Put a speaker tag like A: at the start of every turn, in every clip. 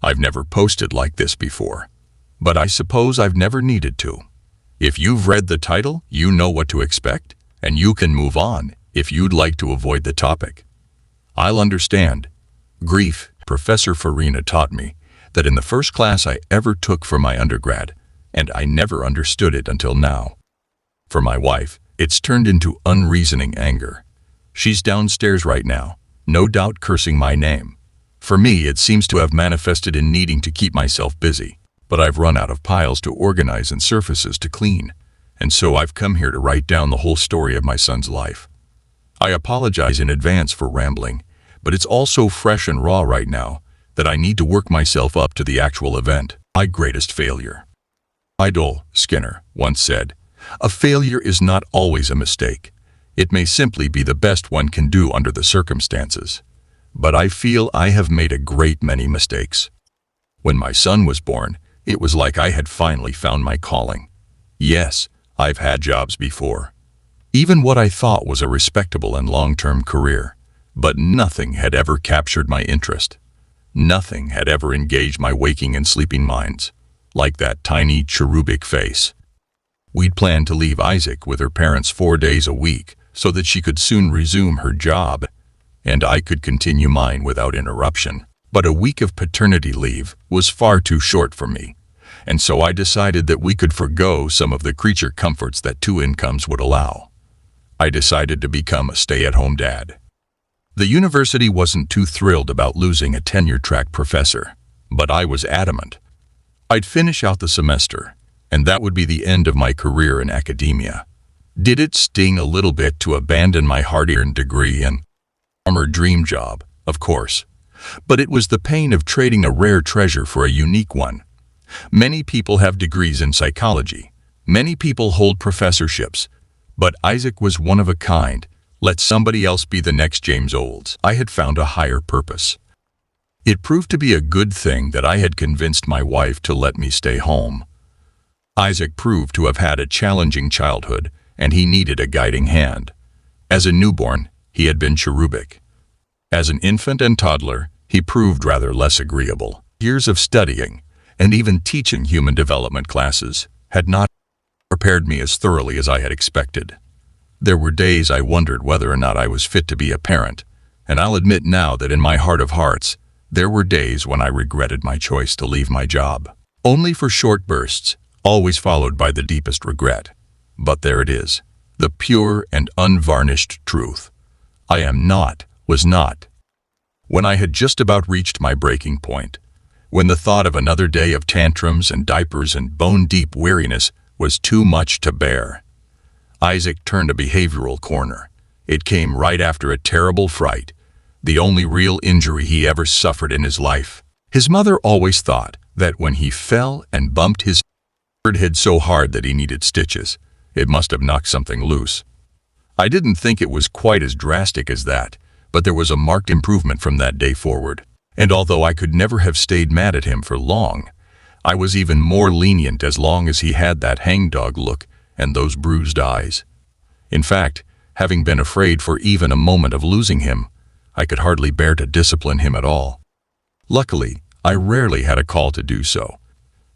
A: I've never posted like this before, but I suppose I've never needed to. If you've read the title, you know what to expect, and you can move on if you'd like to avoid the topic. I'll understand. Grief. Professor Farina taught me that in the first class I ever took for my undergrad, and I never understood it until now. For my wife, it's turned into unreasoning anger. She's downstairs right now, no doubt cursing my name. For me, it seems to have manifested in needing to keep myself busy, but I've run out of piles to organize and surfaces to clean, and so I've come here to write down the whole story of my son's life. I apologize in advance for rambling, but it's all so fresh and raw right now that I need to work myself up to the actual event. My greatest failure. Idol Skinner once said, "A failure is not always a mistake. It may simply be the best one can do under the circumstances. But I feel I have made a great many mistakes. When my son was born, it was like I had finally found my calling. Yes, I've had jobs before. Even what I thought was a respectable and long-term career. But nothing had ever captured my interest. Nothing had ever engaged my waking and sleeping minds, like that tiny cherubic face." We'd planned to leave Isaac with her parents 4 days a week so that she could soon resume her job, and I could continue mine without interruption. But a week of paternity leave was far too short for me, and so I decided that we could forgo some of the creature comforts that 2 incomes would allow. I decided to become a stay-at-home dad. The university wasn't too thrilled about losing a tenure-track professor, but I was adamant. I'd finish out the semester, and that would be the end of my career in academia. Did it sting a little bit to abandon my hard-earned degree and former dream job? Of course. But it was the pain of trading a rare treasure for a unique one. Many people have degrees in psychology. Many people hold professorships. But Isaac was one of a kind. Let somebody else be the next James Olds. I had found a higher purpose. It proved to be a good thing that I had convinced my wife to let me stay home. Isaac proved to have had a challenging childhood, and he needed a guiding hand. As a newborn, he had been cherubic. As an infant and toddler, he proved rather less agreeable. Years of studying, and even teaching human development classes, had not prepared me as thoroughly as I had expected. There were days I wondered whether or not I was fit to be a parent, and I'll admit now that in my heart of hearts, there were days when I regretted my choice to leave my job. Only for short bursts, always followed by the deepest regret. But there it is, the pure and unvarnished truth. Was not. When I had just about reached my breaking point, when the thought of another day of tantrums and diapers and bone-deep weariness was too much to bear, Isaac turned a behavioral corner. It came right after a terrible fright, the only real injury he ever suffered in his life. His mother always thought that when he fell and bumped his head so hard that he needed stitches, it must have knocked something loose. I didn't think it was quite as drastic as that, but there was a marked improvement from that day forward. And although I could never have stayed mad at him for long, I was even more lenient as long as he had that hangdog look and those bruised eyes. In fact, having been afraid for even a moment of losing him, I could hardly bear to discipline him at all. Luckily, I rarely had a call to do so.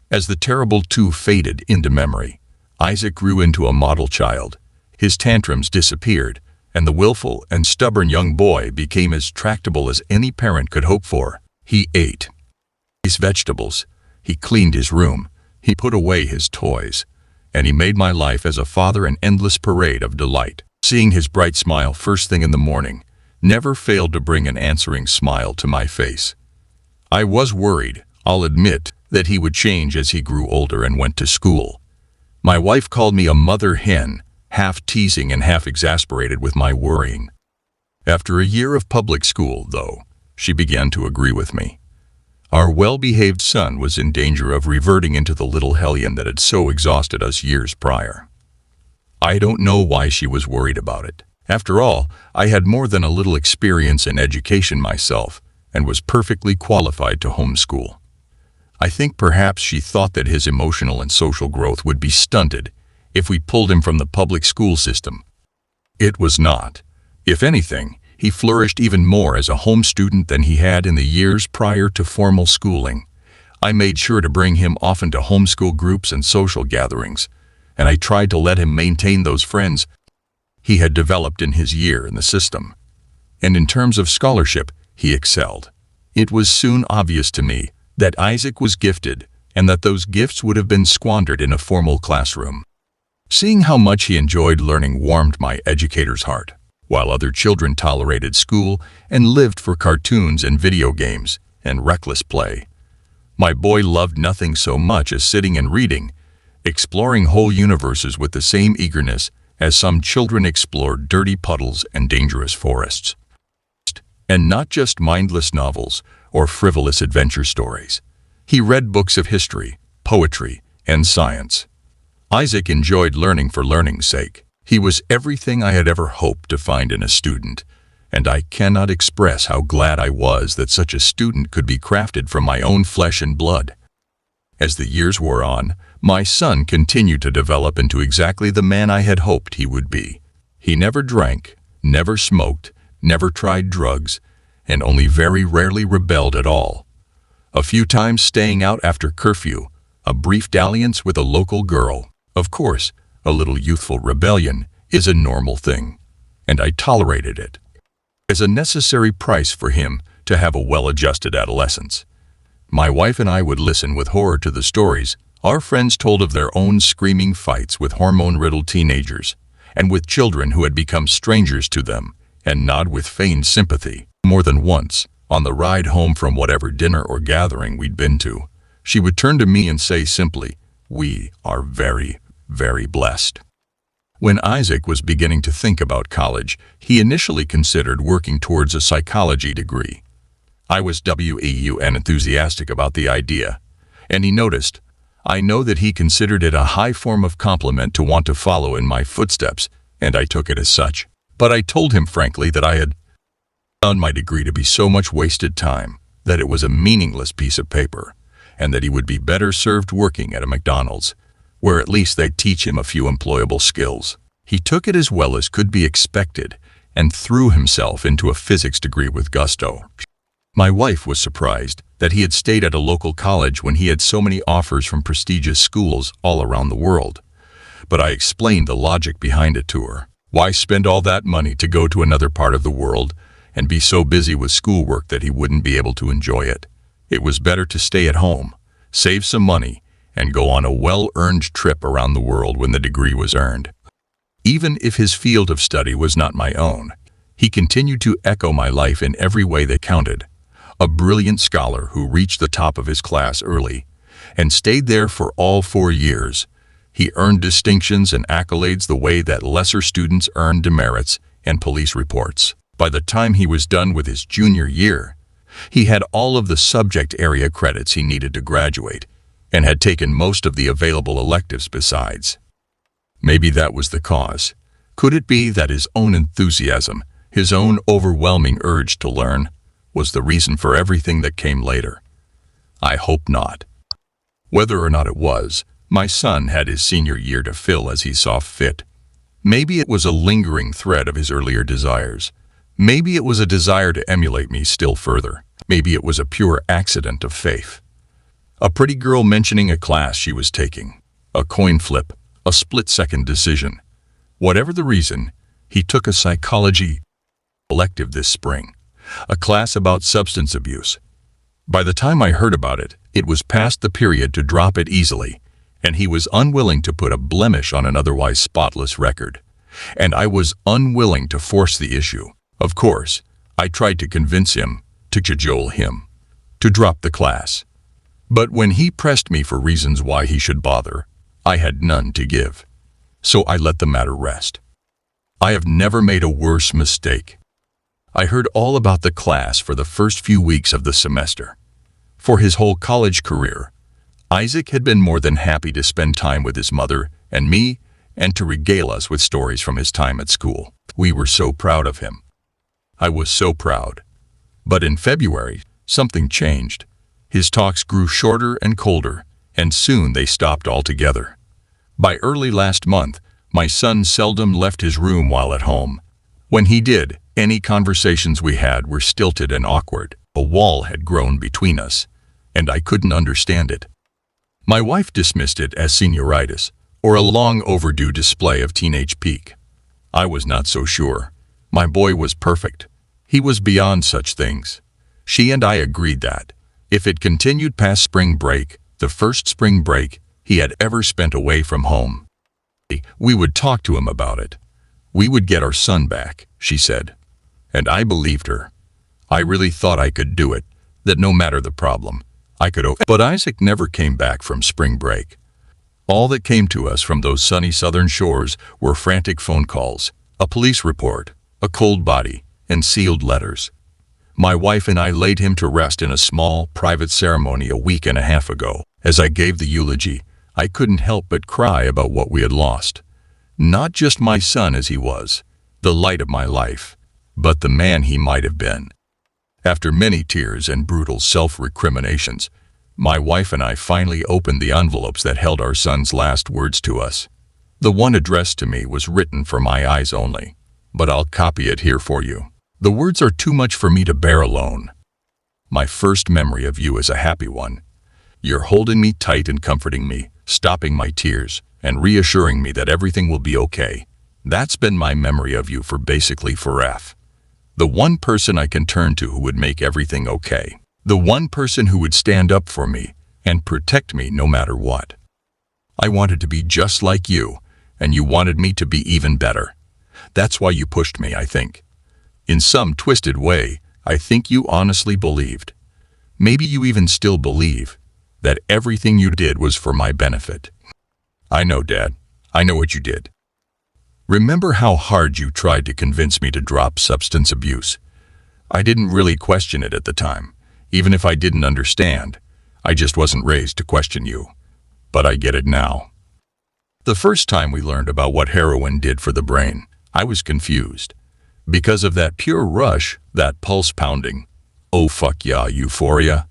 A: As the terrible 2 faded into memory, Isaac grew into a model child. His tantrums disappeared, and the willful and stubborn young boy became as tractable as any parent could hope for. He ate his vegetables, he cleaned his room, he put away his toys, and he made my life as a father an endless parade of delight. Seeing his bright smile first thing in the morning never failed to bring an answering smile to my face. I was worried, I'll admit, that he would change as he grew older and went to school. My wife called me a mother hen, half teasing and half exasperated with my worrying. After a year of public school, though, she began to agree with me. Our well-behaved son was in danger of reverting into the little hellion that had so exhausted us years prior. I don't know why she was worried about it. After all, I had more than a little experience in education myself and was perfectly qualified to homeschool. I think perhaps she thought that his emotional and social growth would be stunted if we pulled him from the public school system. It was not. If anything, he flourished even more as a home student than he had in the years prior to formal schooling, I made sure to bring him often to homeschool groups and social gatherings, and I tried to let him maintain those friends he had developed in his year in the system. And in terms of scholarship, he excelled. It was soon obvious to me that Isaac was gifted and that those gifts would have been squandered in a formal classroom. Seeing how much he enjoyed learning warmed my educator's heart. While other children tolerated school and lived for cartoons and video games and reckless play, my boy loved nothing so much as sitting and reading, exploring whole universes with the same eagerness as some children explored dirty puddles and dangerous forests. And not just mindless novels or frivolous adventure stories. He read books of history, poetry, and science. Isaac enjoyed learning for learning's sake. He was everything I had ever hoped to find in a student, and I cannot express how glad I was that such a student could be crafted from my own flesh and blood. As the years wore on, my son continued to develop into exactly the man I had hoped he would be. He never drank, never smoked, never tried drugs, and only very rarely rebelled at all. A few times staying out after curfew, a brief dalliance with a local girl. Of course, a little youthful rebellion is a normal thing, and I tolerated it as a necessary price for him to have a well-adjusted adolescence. My wife and I would listen with horror to the stories our friends told of their own screaming fights with hormone-riddled teenagers, and with children who had become strangers to them, and nod with feigned sympathy. More than once, on the ride home from whatever dinner or gathering we'd been to, she would turn to me and say simply, "We are very, very blessed." When Isaac was beginning to think about college, he initially considered working towards a psychology degree. I was and enthusiastic about the idea, and he noticed. I know that he considered it a high form of compliment to want to follow in my footsteps, and I took it as such. But I told him frankly that I had found my degree to be so much wasted time, that it was a meaningless piece of paper, and that he would be better served working at a McDonald's, where at least they'd teach him a few employable skills. He took it as well as could be expected, and threw himself into a physics degree with gusto. My wife was surprised that he had stayed at a local college when he had so many offers from prestigious schools all around the world. But I explained the logic behind it to her. Why spend all that money to go to another part of the world and be so busy with schoolwork that he wouldn't be able to enjoy it? It was better to stay at home, save some money, and go on a well-earned trip around the world when the degree was earned. Even if his field of study was not my own, he continued to echo my life in every way that counted. A brilliant scholar who reached the top of his class early and stayed there for all 4 years. He earned distinctions and accolades the way that lesser students earned demerits and police reports. By the time he was done with his junior year, he had all of the subject area credits he needed to graduate and had taken most of the available electives besides. Maybe that was the cause. Could it be that his own enthusiasm, his own overwhelming urge to learn, was the reason for everything that came later? I hope not. Whether or not it was, my son had his senior year to fill as he saw fit. Maybe it was a lingering thread of his earlier desires. Maybe it was a desire to emulate me still further. Maybe it was a pure accident of faith. A pretty girl mentioning a class she was taking. A coin flip, a split-second decision. Whatever the reason, he took a psychology elective this spring, a class about substance abuse. By the time I heard about it, it was past the period to drop it easily, and he was unwilling to put a blemish on an otherwise spotless record. And I was unwilling to force the issue. Of course, I tried to convince him, to cajole him, to drop the class. But when he pressed me for reasons why he should bother, I had none to give. So I let the matter rest. I have never made a worse mistake. I heard all about the class for the first few weeks of the semester. For his whole college career, Isaac had been more than happy to spend time with his mother and me and to regale us with stories from his time at school. We were so proud of him. I was so proud. But in February, something changed. His talks grew shorter and colder, and soon they stopped altogether. By early last month, my son seldom left his room while at home. When he did, any conversations we had were stilted and awkward. A wall had grown between us, and I couldn't understand it. My wife dismissed it as senioritis, or a long overdue display of teenage peak. I was not so sure. My boy was perfect. He was beyond such things. She and I agreed that, if it continued past spring break, the first spring break he had ever spent away from home, we would talk to him about it. We would get our son back, she said. And I believed her. I really thought I could do it, that no matter the problem, I could. But Isaac never came back from spring break. All that came to us from those sunny southern shores were frantic phone calls, a police report, a cold body, and sealed letters. My wife and I laid him to rest in a small, private ceremony a week and a half ago. As I gave the eulogy, I couldn't help but cry about what we had lost. Not just my son as he was, the light of my life, but the man he might have been. After many tears and brutal self-recriminations, my wife and I finally opened the envelopes that held our son's last words to us. The one addressed to me was written for my eyes only, but I'll copy it here for you. The words are too much for me to bear alone. My first memory of you is a happy one. You're holding me tight and comforting me, stopping my tears, and reassuring me that everything will be okay. That's been my memory of you for basically forever. The one person I can turn to who would make everything okay. The one person who would stand up for me and protect me no matter what. I wanted to be just like you, and you wanted me to be even better. That's why you pushed me, I think. In some twisted way, I think you honestly believed. Maybe you even still believe that everything you did was for my benefit. I know, Dad. I know what you did. Remember how hard you tried to convince me to drop substance abuse? I didn't really question it at the time, even if I didn't understand. I just wasn't raised to question you. But I get it now. The first time we learned about what heroin did for the brain, I was confused. Because of that pure rush, that pulse pounding. Oh fuck yeah, euphoria.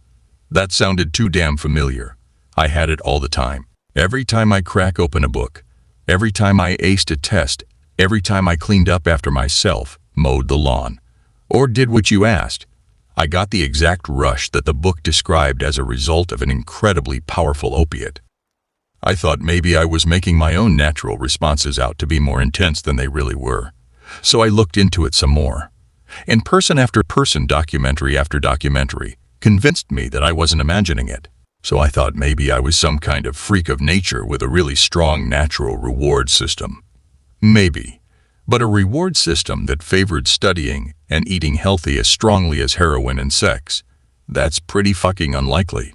A: That sounded too damn familiar. I had it all the time. Every time I crack open a book, every time I aced a test, every time I cleaned up after myself, mowed the lawn, or did what you asked, I got the exact rush that the book described as a result of an incredibly powerful opiate. I thought maybe I was making my own natural responses out to be more intense than they really were. So I looked into it some more. And person after person, documentary after documentary, convinced me that I wasn't imagining it. So I thought maybe I was some kind of freak of nature with a really strong natural reward system. Maybe. But a reward system that favored studying and eating healthy as strongly as heroin and sex. That's pretty fucking unlikely.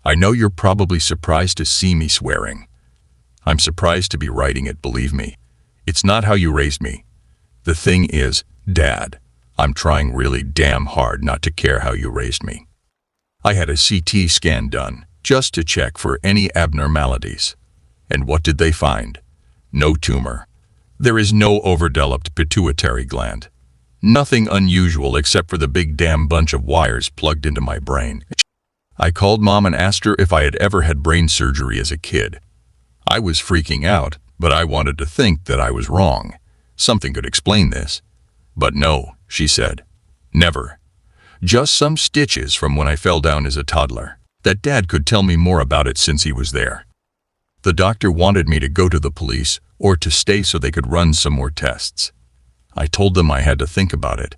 A: I know you're probably surprised to see me swearing. I'm surprised to be writing it, believe me. It's not how you raised me. The thing is, Dad, I'm trying really damn hard not to care how you raised me. I had a CT scan done, just to check for any abnormalities. And what did they find? No tumor. There is no overdeveloped pituitary gland. Nothing unusual except for the big damn bunch of wires plugged into my brain. I called Mom and asked her if I had ever had brain surgery as a kid. I was freaking out, but I wanted to think that I was wrong. Something could explain this. But no, she said. Never. Just some stitches from when I fell down as a toddler. That Dad could tell me more about it since he was there. The doctor wanted me to go to the police or to stay so they could run some more tests. I told them I had to think about it,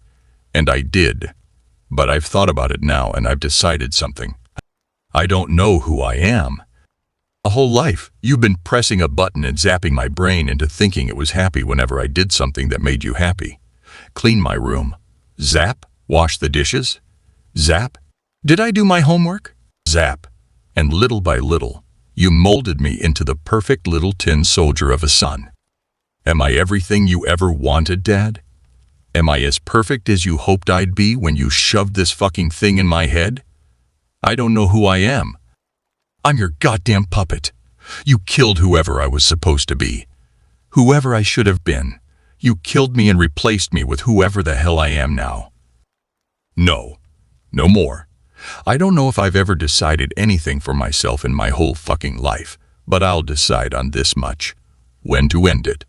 A: and I did. But I've thought about it now and I've decided something. I don't know who I am. A whole life, you've been pressing a button and zapping my brain into thinking it was happy whenever I did something that made you happy. Clean my room. Zap. Wash the dishes. Zap. Did I do my homework? Zap. And little by little, you molded me into the perfect little tin soldier of a son. Am I everything you ever wanted, Dad? Am I as perfect as you hoped I'd be when you shoved this fucking thing in my head? I don't know who I am. I'm your goddamn puppet. You killed whoever I was supposed to be. Whoever I should have been. You killed me and replaced me with whoever the hell I am now. No. No more. I don't know if I've ever decided anything for myself in my whole fucking life, but I'll decide on this much. When to end it.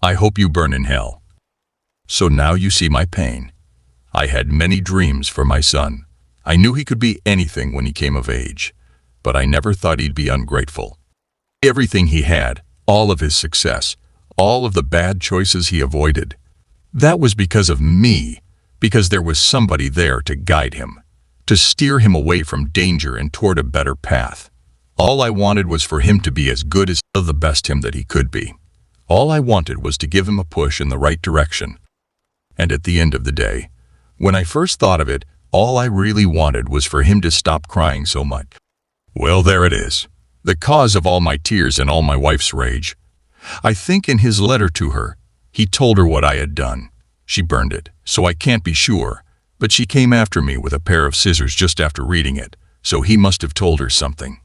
A: I hope you burn in hell. So now you see my pain. I had many dreams for my son. I knew he could be anything when he came of age, but I never thought he'd be ungrateful. Everything he had, all of his success, all of the bad choices he avoided, that was because of me, because there was somebody there to guide him, to steer him away from danger and toward a better path. All I wanted was for him to be as good as the best him that he could be. All I wanted was to give him a push in the right direction. And at the end of the day, when I first thought of it, all I really wanted was for him to stop crying so much. Well, there it is, the cause of all my tears and all my wife's rage. I think in his letter to her, he told her what I had done. She burned it, so I can't be sure, but she came after me with a pair of scissors just after reading it, so he must have told her something.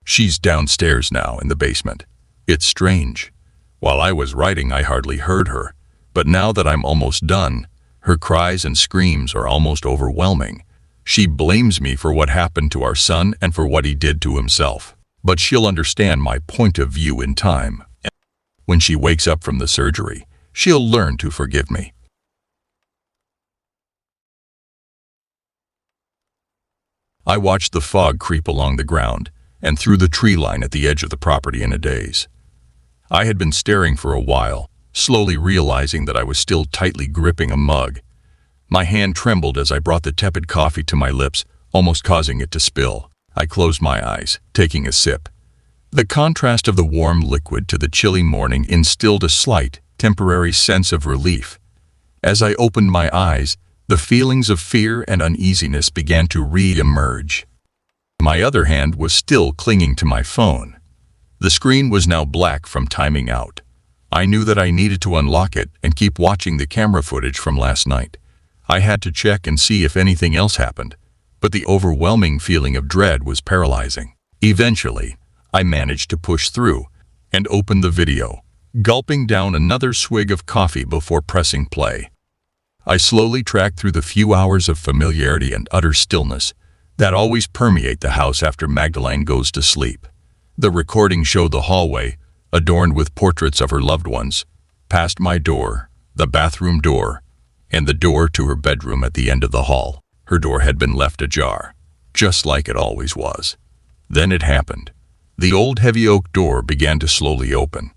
A: She's downstairs now in the basement. It's strange. While I was writing, I hardly heard her, but now that I'm almost done, her cries and screams are almost overwhelming. She blames me for what happened to our son and for what he did to himself, but she'll understand my point of view in time. When she wakes up from the surgery, she'll learn to forgive me. I watched the fog creep along the ground and through the tree line at the edge of the property in a daze. I had been staring for a while, slowly realizing that I was still tightly gripping a mug. My hand trembled as I brought the tepid coffee to my lips, almost causing it to spill. I closed my eyes, taking a sip. The contrast of the warm liquid to the chilly morning instilled a slight, temporary sense of relief. As I opened my eyes, the feelings of fear and uneasiness began to re-emerge. My other hand was still clinging to my phone. The screen was now black from timing out. I knew that I needed to unlock it and keep watching the camera footage from last night. I had to check and see if anything else happened, but the overwhelming feeling of dread was paralyzing. Eventually, I managed to push through and open the video, gulping down another swig of coffee before pressing play. I slowly tracked through the few hours of familiarity and utter stillness that always permeate the house after Magdalene goes to sleep. The recording showed the hallway, adorned with portraits of her loved ones, past my door, the bathroom door, and the door to her bedroom at the end of the hall. Her door had been left ajar, just like it always was. Then it happened. The old heavy oak door began to slowly open.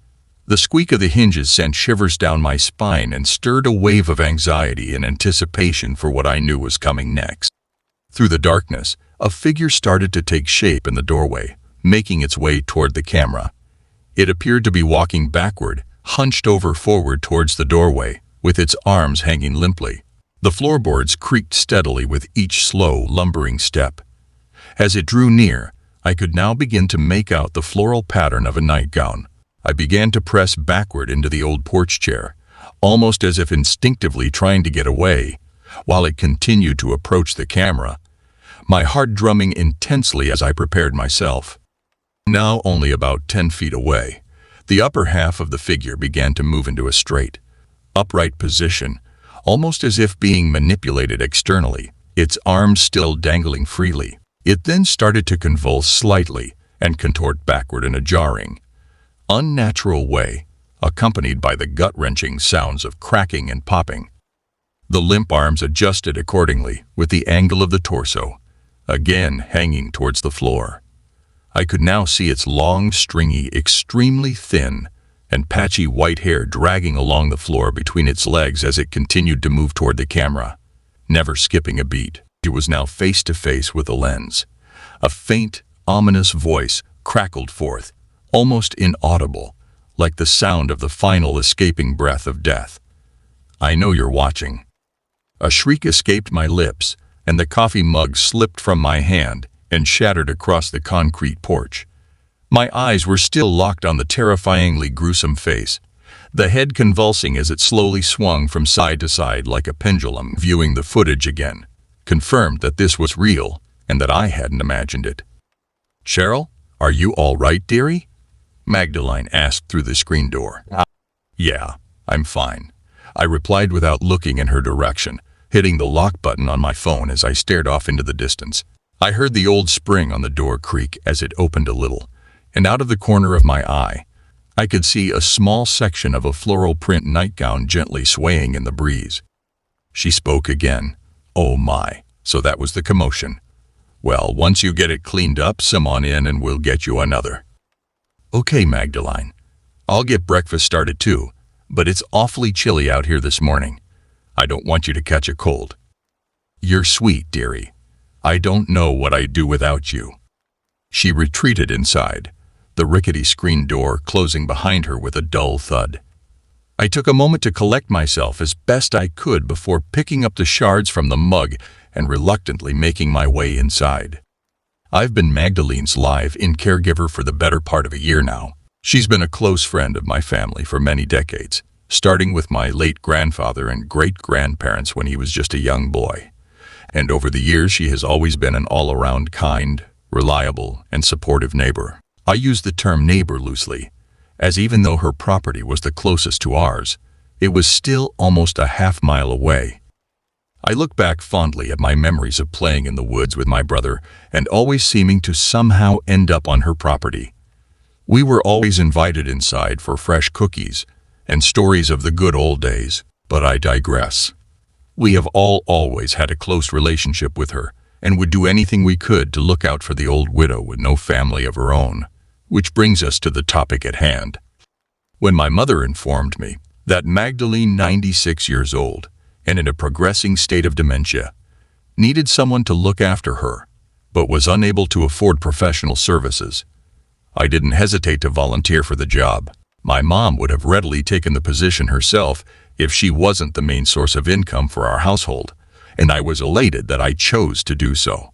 A: The squeak of the hinges sent shivers down my spine and stirred a wave of anxiety and anticipation for what I knew was coming next. Through the darkness, a figure started to take shape in the doorway, making its way toward the camera. It appeared to be walking backward, hunched over forward towards the doorway, with its arms hanging limply. The floorboards creaked steadily with each slow, lumbering step. As it drew near, I could now begin to make out the floral pattern of a nightgown. I began to press backward into the old porch chair, almost as if instinctively trying to get away, while it continued to approach the camera, my heart drumming intensely as I prepared myself. Now only about 10 feet away, the upper half of the figure began to move into a straight, upright position, almost as if being manipulated externally, its arms still dangling freely. It then started to convulse slightly and contort backward in a jarring, unnatural way, accompanied by the gut-wrenching sounds of cracking and popping. The limp arms adjusted accordingly, with the angle of the torso, again hanging towards the floor. I could now see its long, stringy, extremely thin, and patchy white hair dragging along the floor between its legs as it continued to move toward the camera, never skipping a beat. It was now face to face with the lens. A faint, ominous voice crackled forth, almost inaudible, like the sound of the final escaping breath of death. "I know you're watching." A shriek escaped my lips, and the coffee mug slipped from my hand and shattered across the concrete porch. My eyes were still locked on the terrifyingly gruesome face, the head convulsing as it slowly swung from side to side like a pendulum. Viewing the footage again confirmed that this was real and that I hadn't imagined it. "Cheryl, are you all right, dearie?" Magdalene asked through the screen door. "Yeah, I'm fine," I replied without looking in her direction, hitting the lock button on my phone as I stared off into the distance. I heard the old spring on the door creak as it opened a little, and out of the corner of my eye, I could see a small section of a floral print nightgown gently swaying in the breeze. She spoke again. "Oh my, So that was the commotion. Well, once you get it cleaned up, come on in and we'll get you another. Okay, Magdalene. I'll get breakfast started too, but it's awfully chilly out here this morning. I don't want you to catch a cold. You're sweet, dearie. I don't know what I'd do without you. She retreated inside, the rickety screen door closing behind her with a dull thud. I took a moment to collect myself as best I could before picking up the shards from the mug and reluctantly making my way inside. I've been Magdalene's live-in caregiver for the better part of a year now. She's been a close friend of my family for many decades, starting with my late grandfather and great-grandparents when he was just a young boy. And over the years, she has always been an all-around kind, reliable, and supportive neighbor. I use the term neighbor loosely, as even though her property was the closest to ours, it was still almost a half-mile away. I look back fondly at my memories of playing in the woods with my brother and always seeming to somehow end up on her property. We were always invited inside for fresh cookies and stories of the good old days, but I digress. We have always had a close relationship with her and would do anything we could to look out for the old widow with no family of her own, which brings us to the topic at hand. When my mother informed me that Magdalene, 96 years old, and in a progressing state of dementia, needed someone to look after her, but was unable to afford professional services, I didn't hesitate to volunteer for the job. My mom would have readily taken the position herself if she wasn't the main source of income for our household, and I was elated that I chose to do so.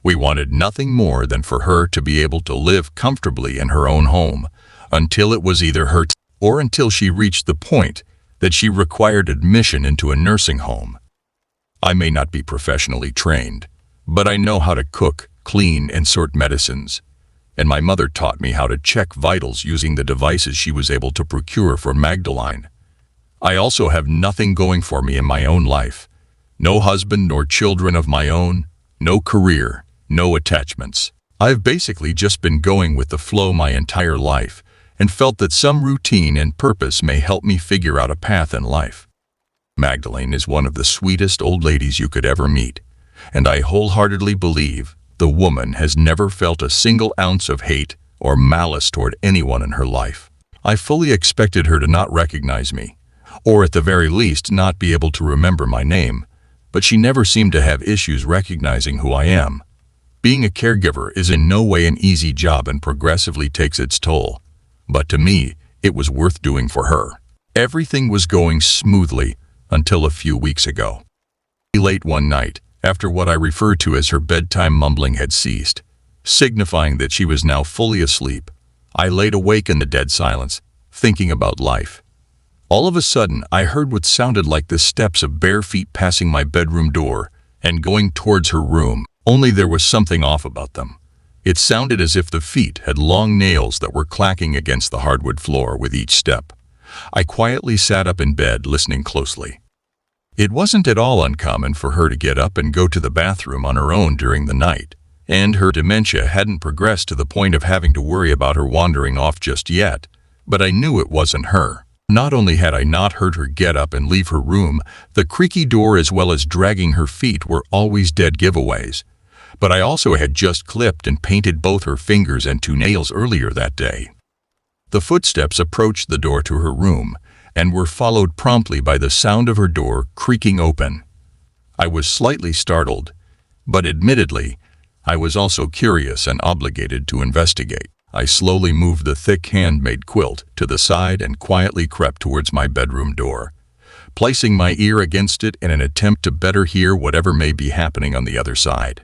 A: We wanted nothing more than for her to be able to live comfortably in her own home until it was either her or until she reached the point that she required admission into a nursing home. I may not be professionally trained, but I know how to cook, clean, and sort medicines, and my mother taught me how to check vitals using the devices she was able to procure for Magdalene. I also have nothing going for me in my own life. No husband nor children of my own, no career, no attachments. I've basically just been going with the flow my entire life and felt that some routine and purpose may help me figure out a path in life. Magdalene is one of the sweetest old ladies you could ever meet, and I wholeheartedly believe the woman has never felt a single ounce of hate or malice toward anyone in her life. I fully expected her to not recognize me, or at the very least not be able to remember my name, but she never seemed to have issues recognizing who I am. Being a caregiver is in no way an easy job and progressively takes its toll, but to me, it was worth doing for her. Everything was going smoothly until a few weeks ago. Late one night, after what I refer to as her bedtime mumbling had ceased, signifying that she was now fully asleep, I laid awake in the dead silence, thinking about life. All of a sudden, I heard what sounded like the steps of bare feet passing my bedroom door and going towards her room, only there was something off about them. It sounded as if the feet had long nails that were clacking against the hardwood floor with each step. I quietly sat up in bed, listening closely. It wasn't at all uncommon for her to get up and go to the bathroom on her own during the night, and her dementia hadn't progressed to the point of having to worry about her wandering off just yet, but I knew it wasn't her. Not only had I not heard her get up and leave her room, the creaky door as well as dragging her feet were always dead giveaways, but I also had just clipped and painted both her fingers and 2 nails earlier that day. The footsteps approached the door to her room, and were followed promptly by the sound of her door creaking open. I was slightly startled, but admittedly, I was also curious and obligated to investigate. I slowly moved the thick handmade quilt to the side and quietly crept towards my bedroom door, placing my ear against it in an attempt to better hear whatever may be happening on the other side.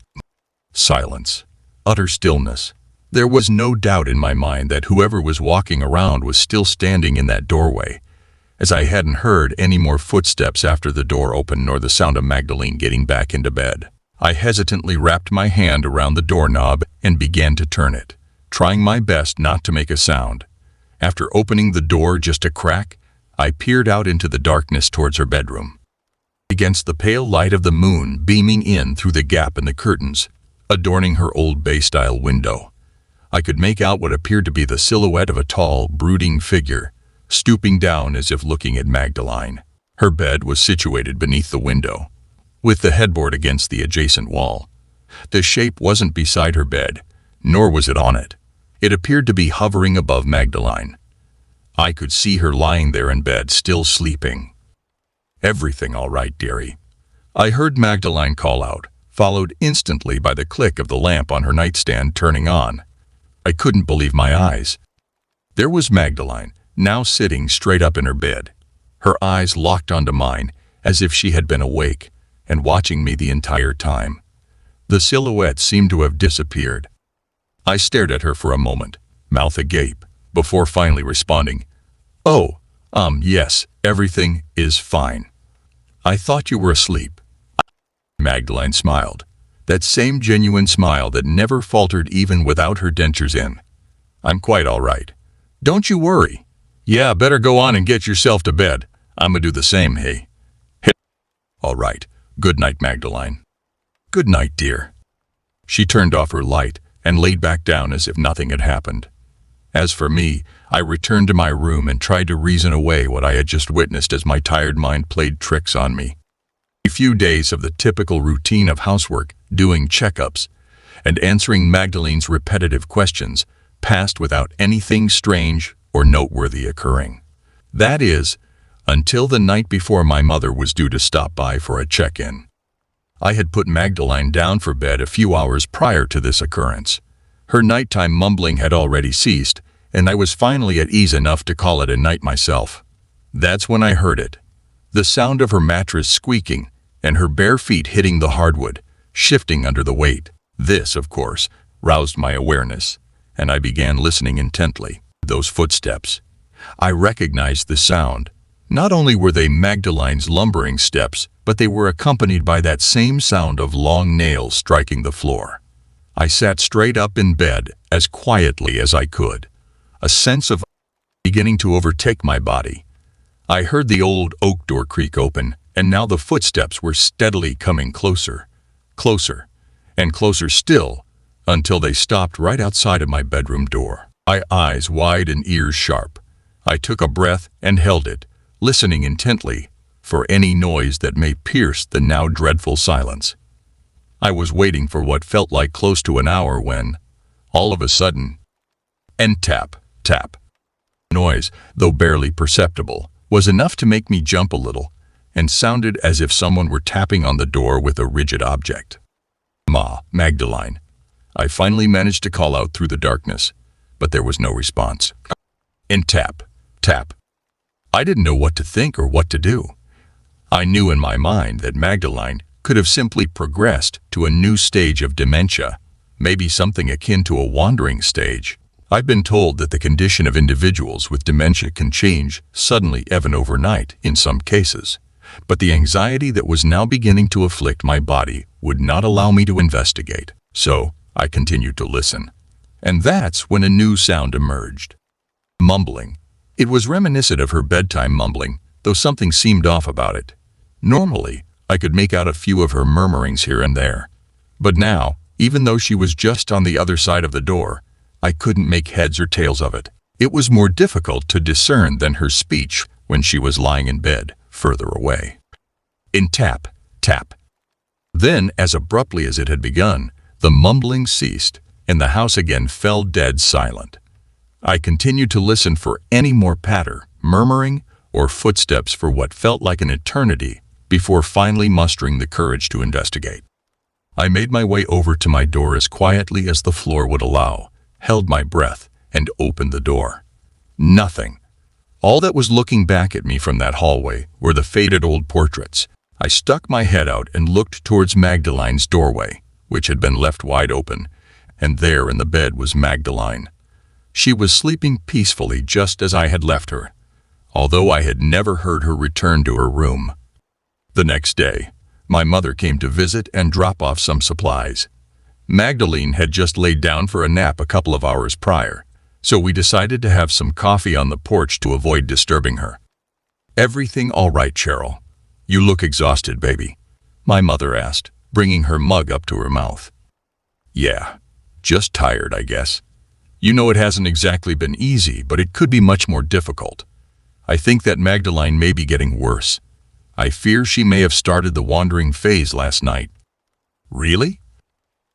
A: Silence. Utter stillness. There was no doubt in my mind that whoever was walking around was still standing in that doorway, as I hadn't heard any more footsteps after the door opened nor the sound of Magdalene getting back into bed. I hesitantly wrapped my hand around the doorknob and began to turn it, trying my best not to make a sound. After opening the door just a crack, I peered out into the darkness towards her bedroom. Against the pale light of the moon beaming in through the gap in the curtains, adorning her old bay-style window, I could make out what appeared to be the silhouette of a tall, brooding figure, stooping down as if looking at Magdalene. Her bed was situated beneath the window, with the headboard against the adjacent wall. The shape wasn't beside her bed, nor was it on it. It appeared to be hovering above Magdalene. I could see her lying there in bed, still sleeping. "Everything all right, dearie?" I heard Magdalene call out, followed instantly by the click of the lamp on her nightstand turning on. I couldn't believe my eyes. There was Magdalene, now sitting straight up in her bed, her eyes locked onto mine as if she had been awake and watching me the entire time. The silhouette seemed to have disappeared. I stared at her for a moment, mouth agape, before finally responding, "Oh, yes, everything is fine. I thought you were asleep." Magdalene smiled, that same genuine smile that never faltered even without her dentures in. "I'm quite all right. Don't you worry. Yeah, better go on and get yourself to bed. I'ma do the same, hey?" "All right. Good night, Magdalene." "Good night, dear." She turned off her light and laid back down as if nothing had happened. As for me, I returned to my room and tried to reason away what I had just witnessed as my tired mind played tricks on me. A few days of the typical routine of housework, doing checkups, and answering Magdalene's repetitive questions passed without anything strange or noteworthy occurring. That is, until the night before my mother was due to stop by for a check-in. I had put Magdalene down for bed a few hours prior to this occurrence. Her nighttime mumbling had already ceased, and I was finally at ease enough to call it a night myself. That's when I heard it. The sound of her mattress squeaking and her bare feet hitting the hardwood, shifting under the weight. This, of course, roused my awareness, and I began listening intently. Those footsteps. I recognized the sound. Not only were they Magdalene's lumbering steps, but they were accompanied by that same sound of long nails striking the floor. I sat straight up in bed as quietly as I could, a sense of beginning to overtake my body. I heard the old oak door creak open, and now the footsteps were steadily coming closer, closer, and closer still, until they stopped right outside of my bedroom door. My eyes wide and ears sharp. I took a breath and held it, listening intently for any noise that may pierce the now dreadful silence. I was waiting for what felt like close to an hour when, all of a sudden, and tap, tap. The noise, though barely perceptible, was enough to make me jump a little, and sounded as if someone were tapping on the door with a rigid object. Magdalene. I finally managed to call out through the darkness, but there was no response. And tap, tap. I didn't know what to think or what to do. I knew in my mind that Magdalene could have simply progressed to a new stage of dementia, maybe something akin to a wandering stage. I've been told that the condition of individuals with dementia can change suddenly, even overnight in some cases. But the anxiety that was now beginning to afflict my body would not allow me to investigate. So I continued to listen. And that's when a new sound emerged. Mumbling. It was reminiscent of her bedtime mumbling, though something seemed off about it. Normally, I could make out a few of her murmurings here and there. But now, even though she was just on the other side of the door, I couldn't make heads or tails of it. It was more difficult to discern than her speech when she was lying in bed, further away. In tap, tap. Then, as abruptly as it had begun, the mumbling ceased, and the house again fell dead silent. I continued to listen for any more patter, murmuring, or footsteps for what felt like an eternity before finally mustering the courage to investigate. I made my way over to my door as quietly as the floor would allow, held my breath, and opened the door. Nothing. All that was looking back at me from that hallway were the faded old portraits. I stuck my head out and looked towards Magdalene's doorway, which had been left wide open, and there in the bed was Magdalene. She was sleeping peacefully just as I had left her, although I had never heard her return to her room. The next day, my mother came to visit and drop off some supplies. Magdalene had just laid down for a nap a couple of hours prior, so we decided to have some coffee on the porch to avoid disturbing her. "Everything all right, Cheryl? You look exhausted, baby," my mother asked, bringing her mug up to her mouth. "Yeah, just tired, I guess. You know it hasn't exactly been easy, but it could be much more difficult. I think that Magdalene may be getting worse. I fear she may have started the wandering phase last night. Really?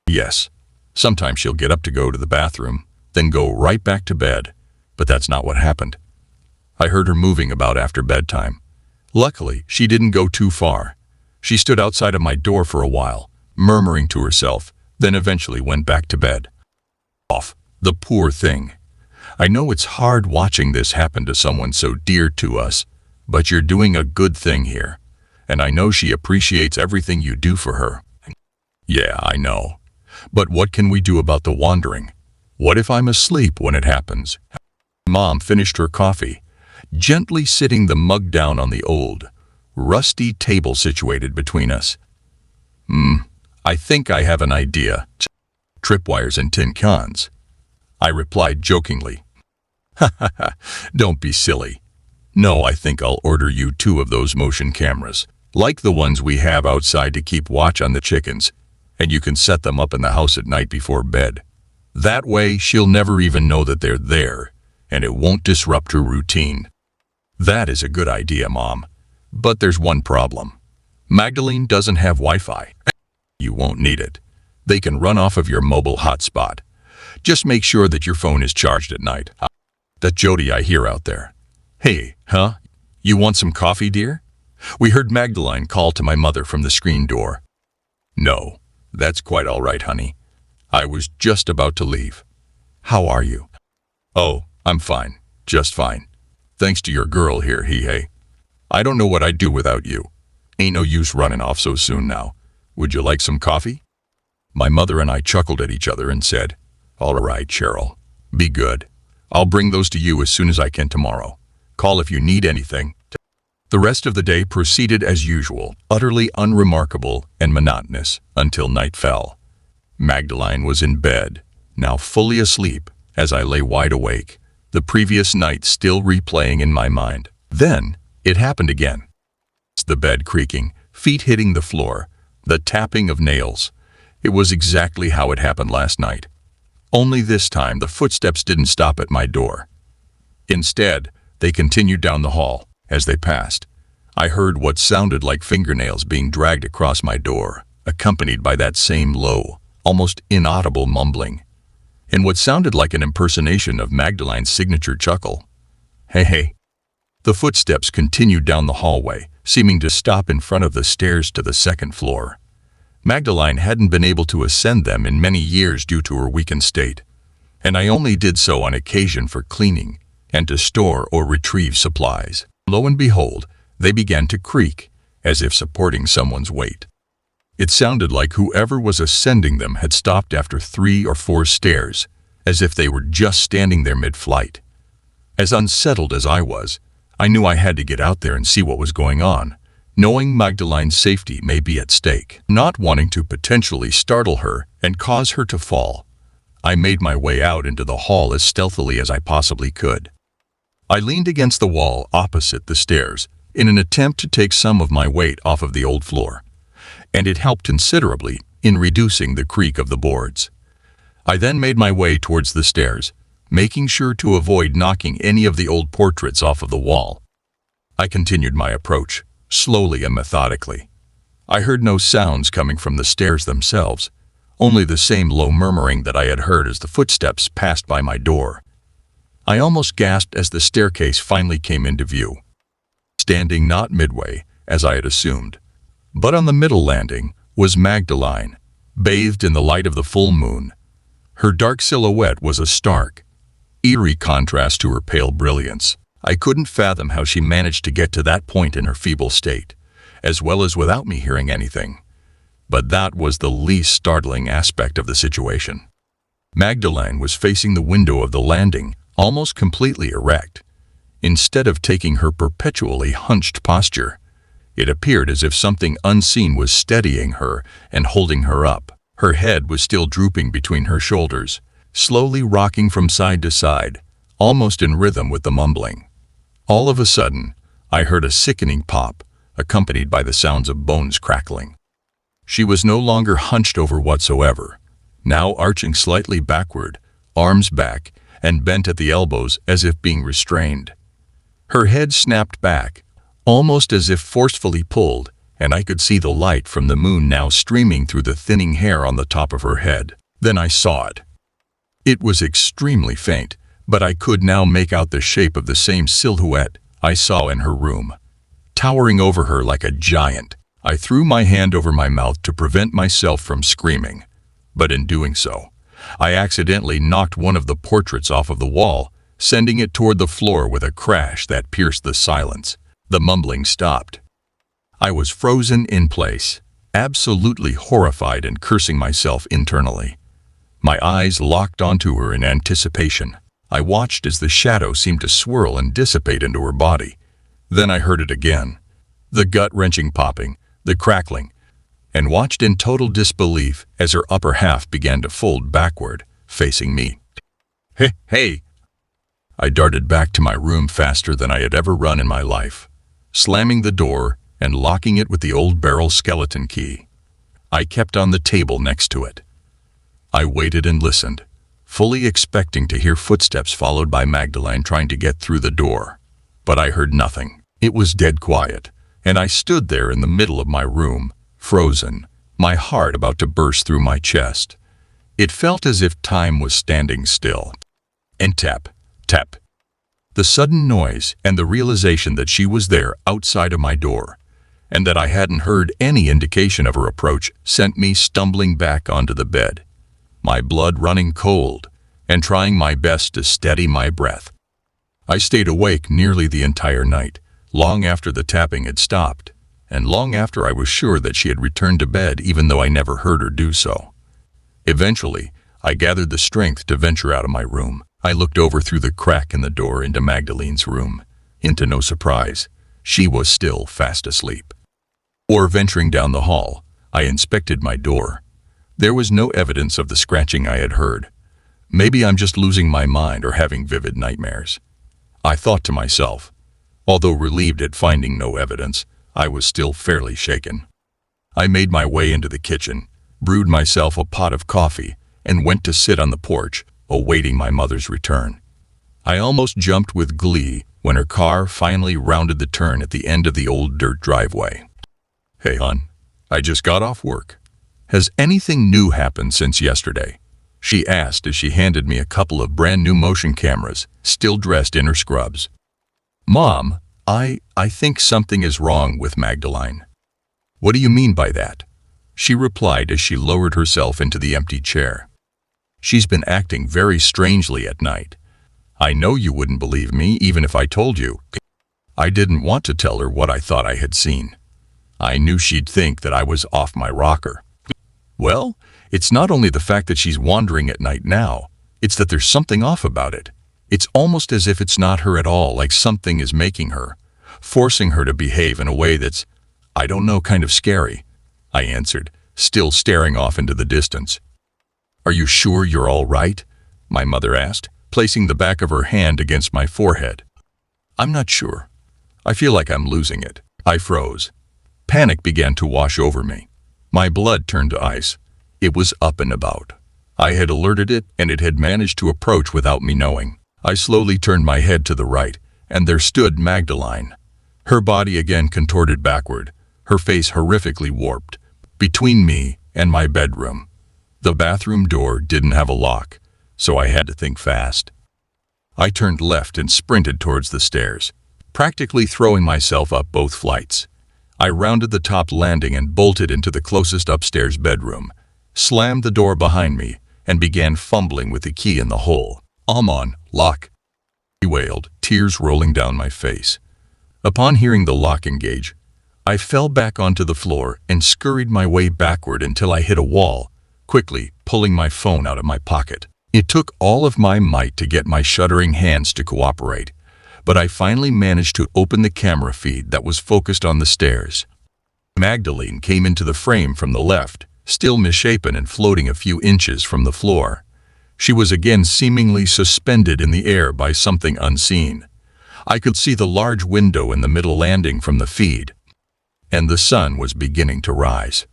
A: Yes. Sometimes she'll get up to go to the bathroom, then go right back to bed. But that's not what happened. I heard her moving about after bedtime. Luckily, she didn't go too far. She stood outside of my door for a while, murmuring to herself, then eventually went back to bed. Off. The poor thing. I know it's hard watching this happen to someone so dear to us, but you're doing a good thing here. And I know she appreciates everything you do for her. Yeah, I know. But what can we do about the wandering? What if I'm asleep when it happens? Mom finished her coffee, gently sitting the mug down on the old, rusty table situated between us. I think I have an idea. Tripwires and tin cans. I replied jokingly. Ha ha ha, don't be silly. No, I think I'll order you 2 of those motion cameras, like the ones we have outside to keep watch on the chickens, and you can set them up in the house at night before bed. That way, she'll never even know that they're there, and it won't disrupt her routine. That is a good idea, Mom. But there's one problem. Magdalene doesn't have Wi-Fi. You won't need it. They can run off of your mobile hotspot. Just make sure that your phone is charged at night. That Jody I hear out there. Hey, huh? You want some coffee, dear? We heard Magdalene call to my mother from the screen door. No, that's quite all right, honey. I was just about to leave. How are you? Oh, I'm fine. Just fine. Thanks to your girl here, hey. I don't know what I'd do without you. Ain't no use running off so soon now. Would you like some coffee? My mother and I chuckled at each other and said, All right, Cheryl. Be good. I'll bring those to you as soon as I can tomorrow. Call if you need anything. The rest of the day proceeded as usual, utterly unremarkable and monotonous, until night fell. Magdalene was in bed, now fully asleep, as I lay wide awake, the previous night still replaying in my mind. Then, it happened again. The bed creaking, feet hitting the floor, the tapping of nails. It was exactly how it happened last night. Only this time the footsteps didn't stop at my door. Instead, they continued down the hall. As they passed, I heard what sounded like fingernails being dragged across my door, accompanied by that same low, almost inaudible mumbling, and what sounded like an impersonation of Magdalene's signature chuckle. Hey. The footsteps continued down the hallway, seeming to stop in front of the stairs to the second floor. Magdalene hadn't been able to ascend them in many years due to her weakened state, and I only did so on occasion for cleaning and to store or retrieve supplies. Lo and behold, they began to creak, as if supporting someone's weight. It sounded like whoever was ascending them had stopped after 3 or 4 stairs, as if they were just standing there mid-flight. As unsettled as I was, I knew I had to get out there and see what was going on, knowing Magdalene's safety may be at stake. Not wanting to potentially startle her and cause her to fall, I made my way out into the hall as stealthily as I possibly could. I leaned against the wall opposite the stairs in an attempt to take some of my weight off of the old floor, and it helped considerably in reducing the creak of the boards. I then made my way towards the stairs, making sure to avoid knocking any of the old portraits off of the wall. I continued my approach, slowly and methodically. I heard no sounds coming from the stairs themselves, only the same low murmuring that I had heard as the footsteps passed by my door. I almost gasped as the staircase finally came into view. Standing not midway, as I had assumed, but on the middle landing, was Magdalene, bathed in the light of the full moon. Her dark silhouette was a stark, eerie contrast to her pale brilliance. I couldn't fathom how she managed to get to that point in her feeble state, as well as without me hearing anything. But that was the least startling aspect of the situation. Magdalene was facing the window of the landing, almost completely erect. Instead of taking her perpetually hunched posture, it appeared as if something unseen was steadying her and holding her up. Her head was still drooping between her shoulders, slowly rocking from side to side, almost in rhythm with the mumbling. All of a sudden, I heard a sickening pop, accompanied by the sounds of bones crackling. She was no longer hunched over whatsoever, now arching slightly backward, arms back, and bent at the elbows as if being restrained. Her head snapped back, almost as if forcefully pulled, and I could see the light from the moon now streaming through the thinning hair on the top of her head. Then I saw it. It was extremely faint, but I could now make out the shape of the same silhouette I saw in her room, towering over her like a giant. I threw my hand over my mouth to prevent myself from screaming, but in doing so, I accidentally knocked one of the portraits off of the wall, sending it toward the floor with a crash that pierced the silence. The mumbling stopped. I was frozen in place, absolutely horrified and cursing myself internally. My eyes locked onto her in anticipation. I watched as the shadow seemed to swirl and dissipate into her body. Then I heard it again, the gut-wrenching popping, the crackling, and watched in total disbelief as her upper half began to fold backward, facing me. Hey! I darted back to my room faster than I had ever run in my life, slamming the door and locking it with the old barrel skeleton key. I kept on the table next to it. I waited and listened, fully expecting to hear footsteps followed by Magdalene trying to get through the door. But I heard nothing. It was dead quiet, and I stood there in the middle of my room, frozen, my heart about to burst through my chest. It felt as if time was standing still. And tap, tap. The sudden noise and the realization that she was there outside of my door, and that I hadn't heard any indication of her approach, sent me stumbling back onto the bed, my blood running cold, and trying my best to steady my breath. I stayed awake nearly the entire night, long after the tapping had stopped, and long after I was sure that she had returned to bed even though I never heard her do so. Eventually, I gathered the strength to venture out of my room. I looked over through the crack in the door into Magdalene's room. To no surprise, she was still fast asleep. Or venturing down the hall, I inspected my door. There was no evidence of the scratching I had heard. Maybe I'm just losing my mind or having vivid nightmares, I thought to myself. Although relieved at finding no evidence, I was still fairly shaken. I made my way into the kitchen, brewed myself a pot of coffee, and went to sit on the porch, awaiting my mother's return. I almost jumped with glee when her car finally rounded the turn at the end of the old dirt driveway. "Hey, hon, I just got off work. Has anything new happened since yesterday?" she asked as she handed me a couple of brand new motion cameras, still dressed in her scrubs. "Mom, I think something is wrong with Magdalene." "What do you mean by that?" she replied as she lowered herself into the empty chair. "She's been acting very strangely at night. I know you wouldn't believe me even if I told you." I didn't want to tell her what I thought I had seen. I knew she'd think that I was off my rocker. "Well, it's not only the fact that she's wandering at night now, it's that there's something off about it. It's almost as if it's not her at all, like something is making her, forcing her to behave in a way that's, I don't know, kind of scary," I answered, still staring off into the distance. "Are you sure you're all right?" my mother asked, placing the back of her hand against my forehead. "I'm not sure. I feel like I'm losing it." I froze. Panic began to wash over me. My blood turned to ice. It was up and about. I had alerted it, and it had managed to approach without me knowing. I slowly turned my head to the right, and there stood Magdalene. Her body again contorted backward, her face horrifically warped, between me and my bedroom. The bathroom door didn't have a lock, so I had to think fast. I turned left and sprinted towards the stairs, practically throwing myself up both flights. I rounded the top landing and bolted into the closest upstairs bedroom, slammed the door behind me, and began fumbling with the key in the hole. "On, lock," I wailed, tears rolling down my face. Upon hearing the lock engage, I fell back onto the floor and scurried my way backward until I hit a wall, quickly pulling my phone out of my pocket. It took all of my might to get my shuddering hands to cooperate, but I finally managed to open the camera feed that was focused on the stairs. Magdalene came into the frame from the left, still misshapen and floating a few inches from the floor. She was again seemingly suspended in the air by something unseen. I could see the large window in the middle landing from the feed, and the sun was beginning to rise.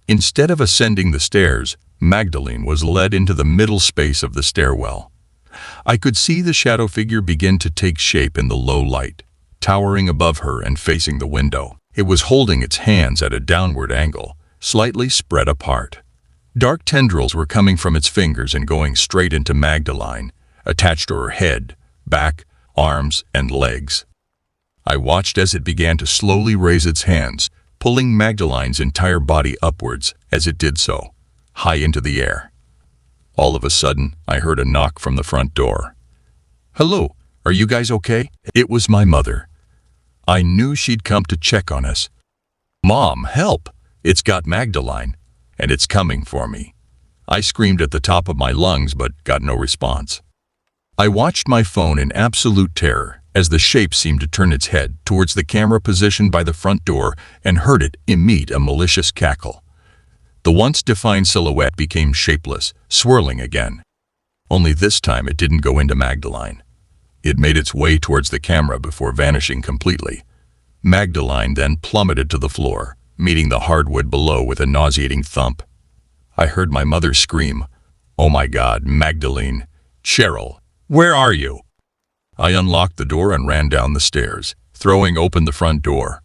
A: Instead of ascending the stairs, Magdalene was led into the middle space of the stairwell. I could see the shadow figure begin to take shape in the low light, towering above her and facing the window. It was holding its hands at a downward angle, slightly spread apart. Dark tendrils were coming from its fingers and going straight into Magdalene, attached to her head, back, arms, and legs. I watched as it began to slowly raise its hands, pulling Magdalene's entire body upwards as it did so, high into the air. All of a sudden, I heard a knock from the front door. "Hello, are you guys okay?" It was my mother. I knew she'd come to check on us. "Mom, help! It's got Magdalene, and it's coming for me." I screamed at the top of my lungs but got no response. I watched my phone in absolute terror as the shape seemed to turn its head towards the camera positioned by the front door and heard it emit a malicious cackle. The once defined silhouette became shapeless, swirling again. Only this time it didn't go into Magdalene. It made its way towards the camera before vanishing completely. Magdalene then plummeted to the floor, meeting the hardwood below with a nauseating thump. I heard my mother scream, "Oh my God, Magdalene! Cheryl, where are you?" I unlocked the door and ran down the stairs, throwing open the front door.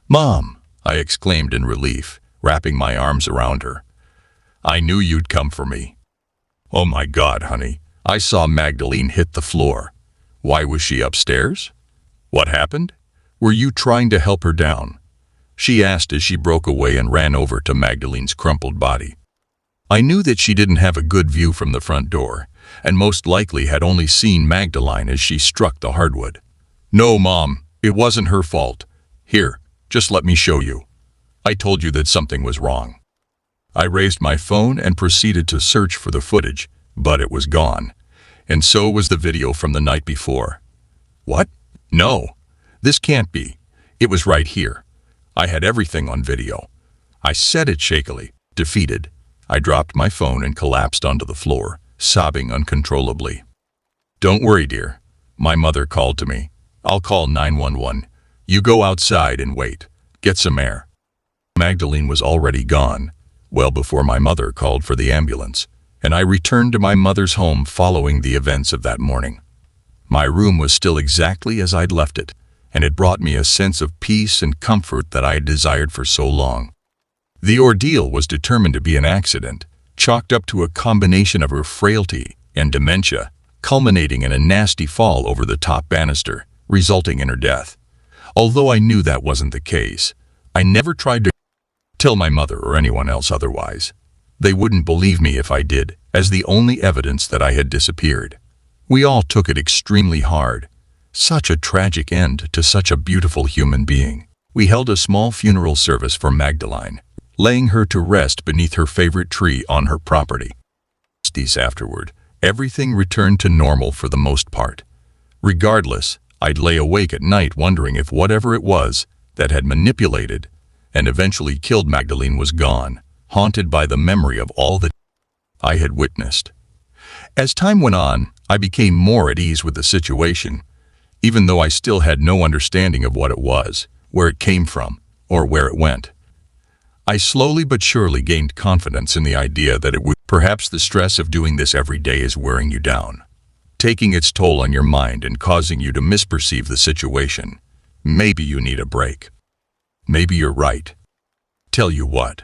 A: "Mom!" I exclaimed in relief, wrapping my arms around her. "I knew you'd come for me." "Oh my God, honey." I saw Magdalene hit the floor. "Why was she upstairs? What happened? Were you trying to help her down?" she asked as she broke away and ran over to Magdalene's crumpled body. I knew that she didn't have a good view from the front door, and most likely had only seen Magdalene as she struck the hardwood. "No, Mom, it wasn't her fault. Here, just let me show you. I told you that something was wrong." I raised my phone and proceeded to search for the footage, but it was gone. And so was the video from the night before. What? No, this can't be. It was right here. I had everything on video. I said it shakily, defeated. I dropped my phone and collapsed onto the floor, sobbing uncontrollably. "Don't worry, dear," my mother called to me. "I'll call 911. You go outside and wait. Get some air." Magdalene was already gone, well before my mother called for the ambulance, and I returned to my mother's home following the events of that morning. My room was still exactly as I'd left it, and it brought me a sense of peace and comfort that I had desired for so long. The ordeal was determined to be an accident, chalked up to a combination of her frailty and dementia, culminating in a nasty fall over the top banister, resulting in her death. Although I knew that wasn't the case, I never tried to tell my mother or anyone else otherwise. They wouldn't believe me if I did, as the only evidence that I had disappeared. We all took it extremely hard. Such a tragic end to such a beautiful human being. We held a small funeral service for Magdalene, laying her to rest beneath her favorite tree on her property. Days afterward, everything returned to normal for the most part. Regardless, I'd lay awake at night wondering if whatever it was that had manipulated and eventually killed Magdalene was gone, haunted by the memory of all that I had witnessed. As time went on, I became more at ease with the situation, even though I still had no understanding of what it was, where it came from, or where it went. I slowly but surely gained confidence in the idea that it would. Perhaps the stress of doing this every day is wearing you down, taking its toll on your mind and causing you to misperceive the situation. Maybe you need a break. Maybe you're right. Tell you what,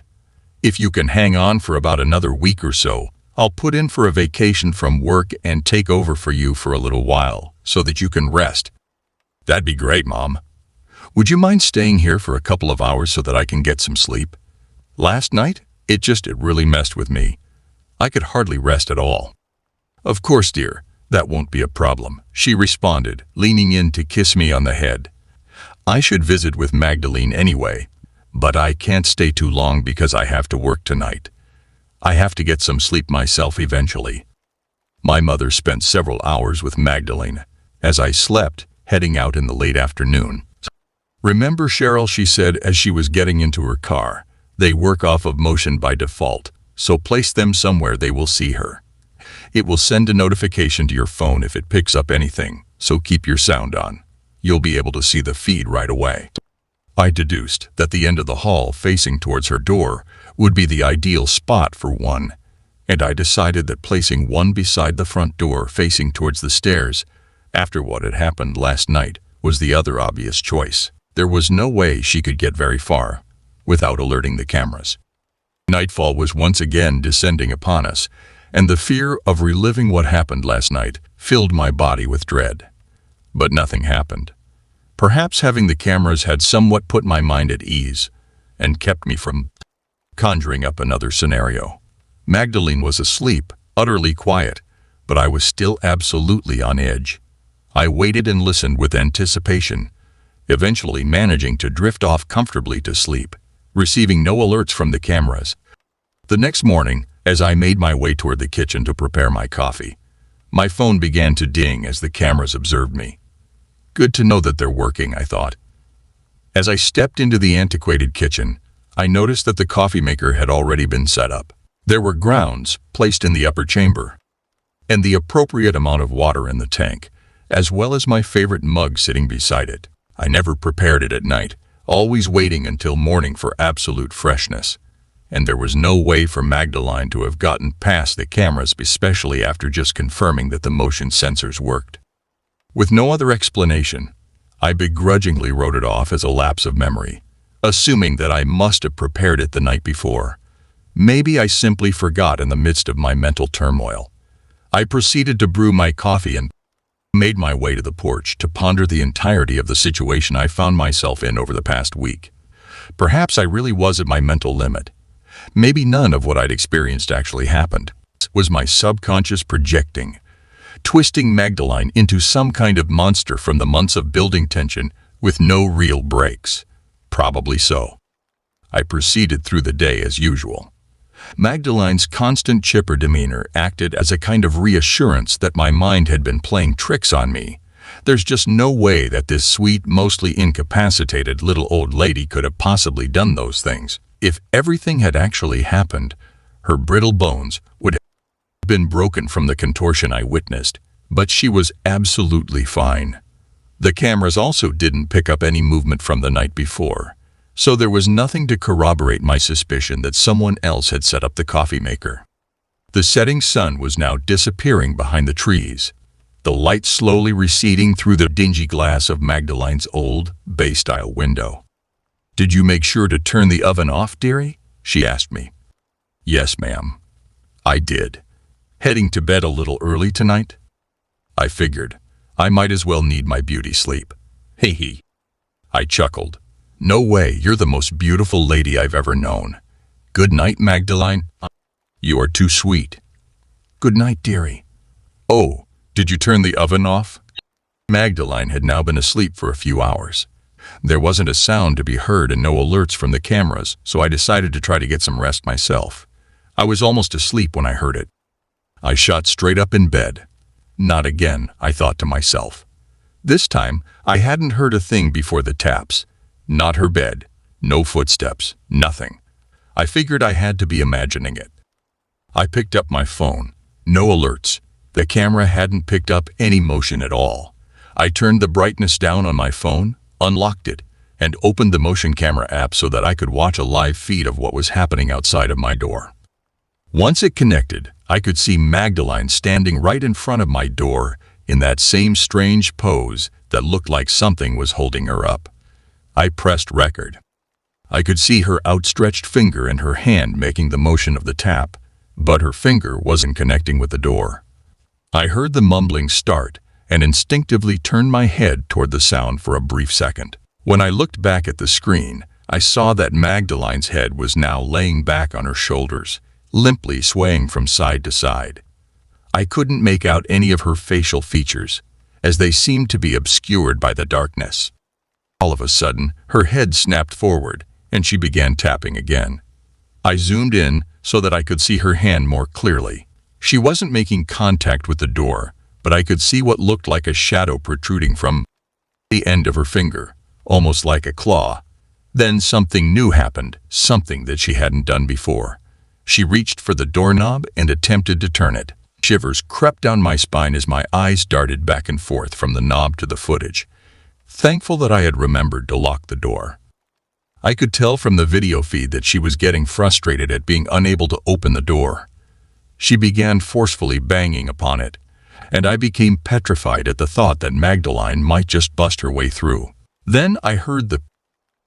A: if you can hang on for about another week or so, I'll put in for a vacation from work and take over for you for a little while so that you can rest. That'd be great, Mom. Would you mind staying here for a couple of hours so that I can get some sleep? Last night, it really messed with me. I could hardly rest at all. Of course, dear, that won't be a problem, she responded, leaning in to kiss me on the head. I should visit with Magdalene anyway, but I can't stay too long because I have to work tonight. I have to get some sleep myself eventually. My mother spent several hours with Magdalene as I slept, heading out in the late afternoon. "Remember, Cheryl," she said as she was getting into her car, "they work off of motion by default, so place them somewhere they will see her. It will send a notification to your phone if it picks up anything, so keep your sound on. You'll be able to see the feed right away." I deduced that the end of the hall facing towards her door would be the ideal spot for one, and I decided that placing one beside the front door facing towards the stairs, after what had happened last night, was the other obvious choice. There was no way she could get very far without alerting the cameras. Nightfall was once again descending upon us, and the fear of reliving what happened last night filled my body with dread. But nothing happened. Perhaps having the cameras had somewhat put my mind at ease and kept me from conjuring up another scenario. Magdalene was asleep, utterly quiet, but I was still absolutely on edge. I waited and listened with anticipation, eventually managing to drift off comfortably to sleep, receiving no alerts from the cameras. The next morning, as I made my way toward the kitchen to prepare my coffee, my phone began to ding as the cameras observed me. Good to know that they're working, I thought. As I stepped into the antiquated kitchen, I noticed that the coffee maker had already been set up. There were grounds placed in the upper chamber, and the appropriate amount of water in the tank, as well as my favorite mug sitting beside it. I never prepared it at night, always waiting until morning for absolute freshness. And there was no way for Magdalene to have gotten past the cameras, especially after just confirming that the motion sensors worked. With no other explanation, I begrudgingly wrote it off as a lapse of memory, assuming that I must have prepared it the night before. Maybe I simply forgot in the midst of my mental turmoil. I proceeded to brew my coffee and made my way to the porch to ponder the entirety of the situation I found myself in over the past week. Perhaps I really was at my mental limit. Maybe none of what I'd experienced actually happened. It was my subconscious projecting, twisting Magdalene into some kind of monster from the months of building tension with no real breaks. Probably so. I proceeded through the day as usual. Magdalene's constant chipper demeanor acted as a kind of reassurance that my mind had been playing tricks on me. There's just no way that this sweet, mostly incapacitated little old lady could have possibly done those things. If everything had actually happened, her brittle bones would have been broken from the contortion I witnessed, but she was absolutely fine. The cameras also didn't pick up any movement from the night before, so there was nothing to corroborate my suspicion that someone else had set up the coffee maker. The setting sun was now disappearing behind the trees, the light slowly receding through the dingy glass of Magdalene's old, bay-style window. "Did you make sure to turn the oven off, dearie?" she asked me. "Yes, ma'am." I did. "Heading to bed a little early tonight?" I figured. I might as well need my beauty sleep. Hee. I chuckled. "No way, you're the most beautiful lady I've ever known. Good night, Magdalene." "You are too sweet." "Good night, dearie." "Oh, did you turn the oven off?" Magdalene had now been asleep for a few hours. There wasn't a sound to be heard and no alerts from the cameras, so I decided to try to get some rest myself. I was almost asleep when I heard it. I shot straight up in bed. Not again, I thought to myself. This time, I hadn't heard a thing before the taps. Not her bed, no footsteps, nothing. I figured I had to be imagining it. I picked up my phone. No alerts. The camera hadn't picked up any motion at all. I turned the brightness down on my phone, unlocked it, and opened the motion camera app so that I could watch a live feed of what was happening outside of my door. Once it connected, I could see Magdalene standing right in front of my door in that same strange pose that looked like something was holding her up. I pressed record. I could see her outstretched finger and her hand making the motion of the tap, but her finger wasn't connecting with the door. I heard the mumbling start and instinctively turned my head toward the sound for a brief second. When I looked back at the screen, I saw that Magdalene's head was now laying back on her shoulders, limply swaying from side to side. I couldn't make out any of her facial features, as they seemed to be obscured by the darkness. All of a sudden, her head snapped forward, and she began tapping again. I zoomed in so that I could see her hand more clearly. She wasn't making contact with the door, but I could see what looked like a shadow protruding from the end of her finger, almost like a claw. Then something new happened, something that she hadn't done before. She reached for the doorknob and attempted to turn it. Shivers crept down my spine as my eyes darted back and forth from the knob to the footage, thankful that I had remembered to lock the door. I could tell from the video feed that she was getting frustrated at being unable to open the door. She began forcefully banging upon it, and I became petrified at the thought that Magdalene might just bust her way through. Then I heard the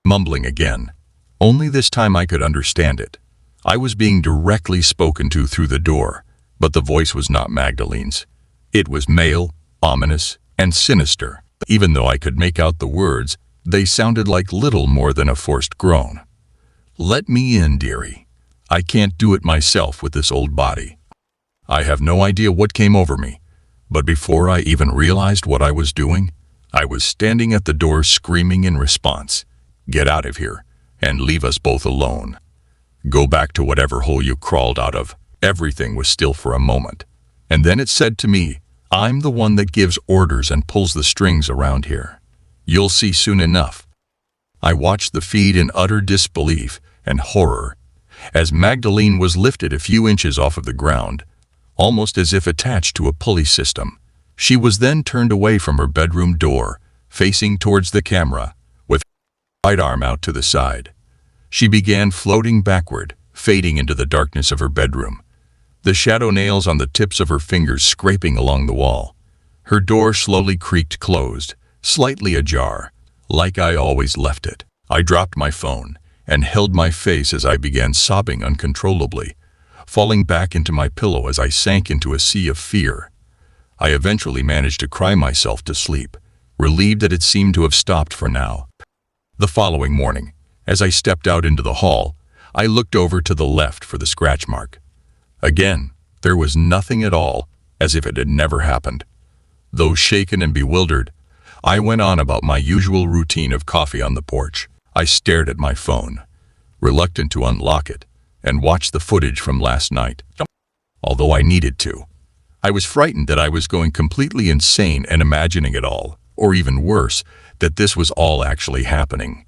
A: mumbling again. Only this time I could understand it. I was being directly spoken to through the door, but the voice was not Magdalene's. It was male, ominous, and sinister. Even though I could make out the words, they sounded like little more than a forced groan. "Let me in, dearie. I can't do it myself with this old body." I have no idea what came over me, but before I even realized what I was doing, I was standing at the door screaming in response, "Get out of here, and leave us both alone. Go back to whatever hole you crawled out of." Everything was still for a moment, and then it said to me, "I'm the one that gives orders and pulls the strings around here. You'll see soon enough." I watched the feed in utter disbelief and horror as Magdalene was lifted a few inches off of the ground, almost as if attached to a pulley system. She was then turned away from her bedroom door, facing towards the camera, with her right arm out to the side. She began floating backward, fading into the darkness of her bedroom, the shadow nails on the tips of her fingers scraping along the wall. Her door slowly creaked closed, slightly ajar, like I always left it. I dropped my phone and held my face as I began sobbing uncontrollably, falling back into my pillow as I sank into a sea of fear. I eventually managed to cry myself to sleep, relieved that it seemed to have stopped for now. The following morning, as I stepped out into the hall, I looked over to the left for the scratch mark. Again, there was nothing at all, as if it had never happened. Though shaken and bewildered, I went on about my usual routine of coffee on the porch. I stared at my phone, reluctant to unlock it, and watched the footage from last night. Although I needed to, I was frightened that I was going completely insane and imagining it all, or even worse, that this was all actually happening.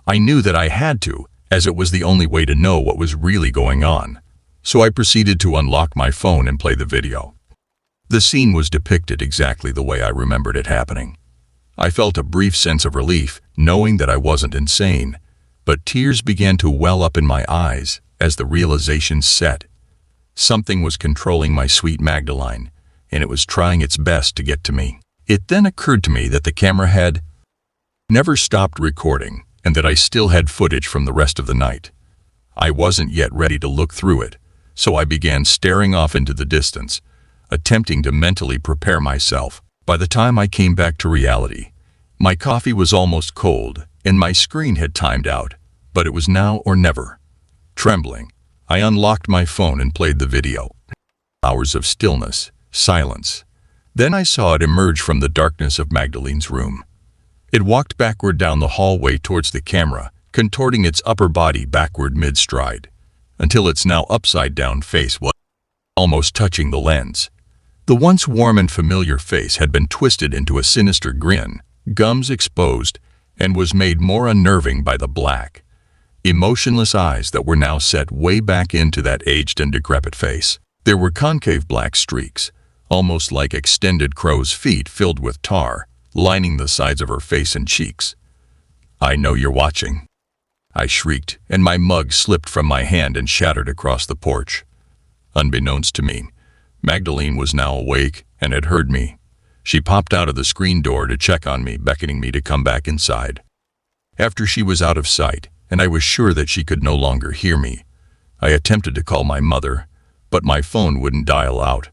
A: I knew that I had to, as it was the only way to know what was really going on. So I proceeded to unlock my phone and play the video. The scene was depicted exactly the way I remembered it happening. I felt a brief sense of relief, knowing that I wasn't insane, but tears began to well up in my eyes as the realization set. Something was controlling my sweet Magdalene, and it was trying its best to get to me. It then occurred to me that the camera had never stopped recording, and that I still had footage from the rest of the night. I wasn't yet ready to look through it, so I began staring off into the distance, attempting to mentally prepare myself. By the time I came back to reality, my coffee was almost cold, and my screen had timed out, but it was now or never. Trembling, I unlocked my phone and played the video. Hours of stillness, silence. Then I saw it emerge from the darkness of Magdalene's room. It walked backward down the hallway towards the camera, contorting its upper body backward mid-stride, until its now upside-down face was almost touching the lens. The once warm and familiar face had been twisted into a sinister grin, gums exposed, and was made more unnerving by the black, emotionless eyes that were now set way back into that aged and decrepit face. There were concave black streaks, almost like extended crow's feet filled with tar, lining the sides of her face and cheeks. "I know you're watching," I shrieked, and my mug slipped from my hand and shattered across the porch. Unbeknownst to me, Magdalene was now awake and had heard me. She popped out of the screen door to check on me, beckoning me to come back inside. After she was out of sight, and I was sure that she could no longer hear me, I attempted to call my mother, but my phone wouldn't dial out.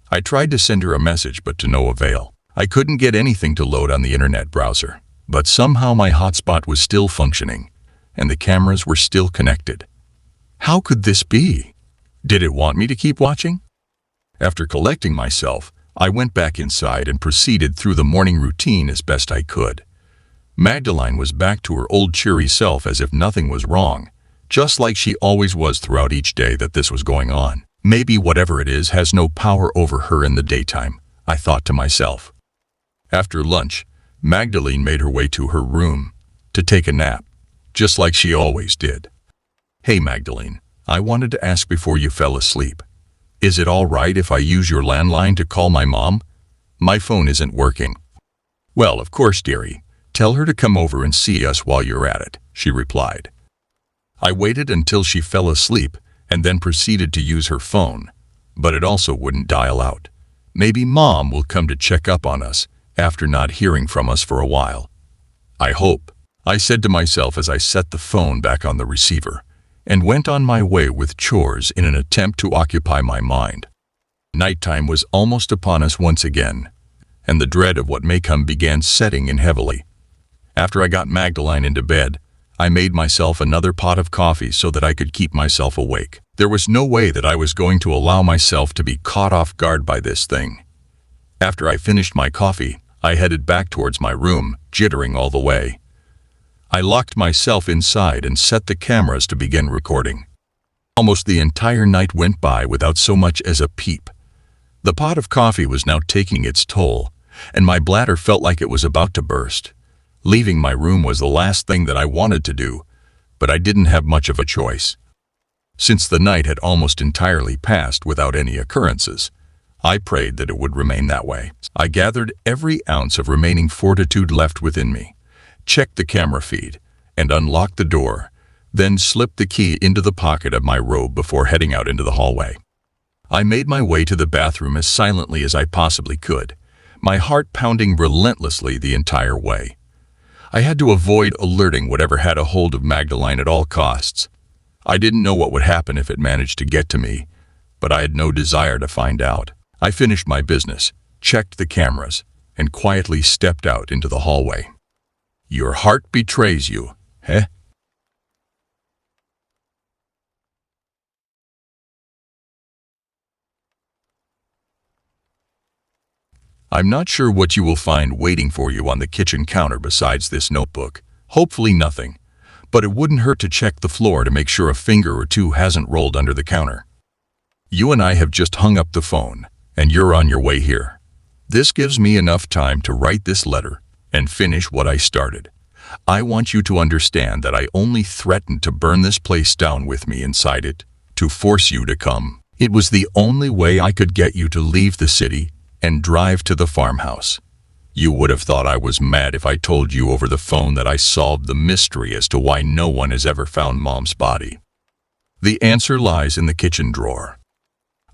A: I tried to send her a message, but to no avail. I couldn't get anything to load on the internet browser, but somehow my hotspot was still functioning, and the cameras were still connected. How could this be? Did it want me to keep watching? After collecting myself, I went back inside and proceeded through the morning routine as best I could. Magdalene was back to her old cheery self as if nothing was wrong, just like she always was throughout each day that this was going on. Maybe whatever it is has no power over her in the daytime, I thought to myself. After lunch, Magdalene made her way to her room to take a nap, just like she always did. "Hey Magdalene, I wanted to ask before you fell asleep. Is it all right if I use your landline to call my mom? My phone isn't working." "Well, of course, dearie. Tell her to come over and see us while you're at it," she replied. I waited until she fell asleep and then proceeded to use her phone, but it also wouldn't dial out. Maybe Mom will come to check up on us after not hearing from us for a while. I hope, I said to myself as I set the phone back on the receiver and went on my way with chores in an attempt to occupy my mind. Nighttime was almost upon us once again, and the dread of what may come began setting in heavily. After I got Magdalene into bed, I made myself another pot of coffee so that I could keep myself awake. There was no way that I was going to allow myself to be caught off guard by this thing. After I finished my coffee, I headed back towards my room, jittering all the way. I locked myself inside and set the cameras to begin recording. Almost the entire night went by without so much as a peep. The pot of coffee was now taking its toll, and my bladder felt like it was about to burst. Leaving my room was the last thing that I wanted to do, but I didn't have much of a choice. Since the night had almost entirely passed without any occurrences, I prayed that it would remain that way. I gathered every ounce of remaining fortitude left within me, checked the camera feed, and unlocked the door, then slipped the key into the pocket of my robe before heading out into the hallway. I made my way to the bathroom as silently as I possibly could, my heart pounding relentlessly the entire way. I had to avoid alerting whatever had a hold of Magdalene at all costs. I didn't know what would happen if it managed to get to me, but I had no desire to find out. I finished my business, checked the cameras, and quietly stepped out into the hallway. Your heart betrays you, eh? I'm not sure what you will find waiting for you on the kitchen counter besides this notebook. Hopefully nothing, but it wouldn't hurt to check the floor to make sure a finger or two hasn't rolled under the counter. You and I have just hung up the phone, and you're on your way here. This gives me enough time to write this letter and finish what I started. I want you to understand that I only threatened to burn this place down with me inside it, to force you to come. It was the only way I could get you to leave the city and drive to the farmhouse. You would have thought I was mad if I told you over the phone that I solved the mystery as to why no one has ever found Mom's body. The answer lies in the kitchen drawer.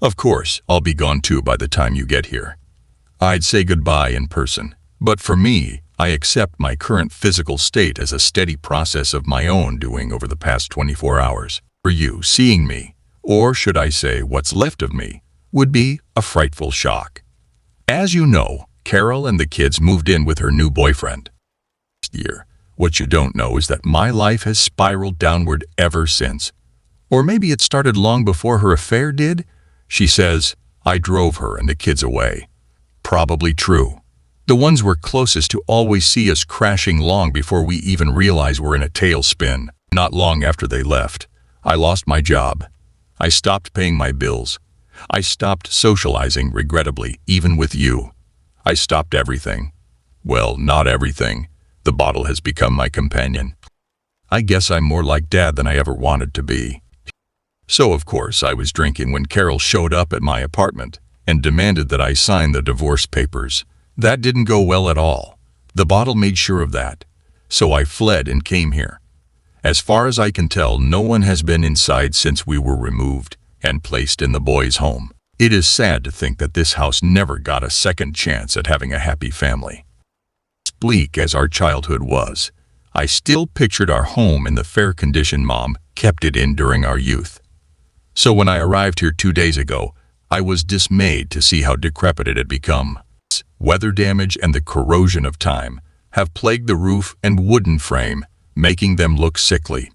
A: Of course, I'll be gone too by the time you get here. I'd say goodbye in person, but for me, I accept my current physical state as a steady process of my own doing over the past 24 hours. For you, seeing me, or should I say what's left of me, would be a frightful shock. As you know, Carol and the kids moved in with her new boyfriend last year. What you don't know is that my life has spiraled downward ever since. Or maybe it started long before her affair did? She says, I drove her and the kids away. Probably true. The ones we're closest to always see us crashing long before we even realize we're in a tailspin. Not long after they left, I lost my job. I stopped paying my bills. I stopped socializing, regrettably, even with you. I stopped everything. Well, not everything. The bottle has become my companion. I guess I'm more like Dad than I ever wanted to be. So, of course, I was drinking when Carol showed up at my apartment and demanded that I sign the divorce papers. That didn't go well at all. The bottle made sure of that. So I fled and came here. As far as I can tell, no one has been inside since we were removed and placed in the boys' home. It is sad to think that this house never got a second chance at having a happy family. As bleak as our childhood was, I still pictured our home in the fair condition Mom kept it in during our youth. So when I arrived here 2 days ago, I was dismayed to see how decrepit it had become. Weather damage and the corrosion of time have plagued the roof and wooden frame, making them look sickly.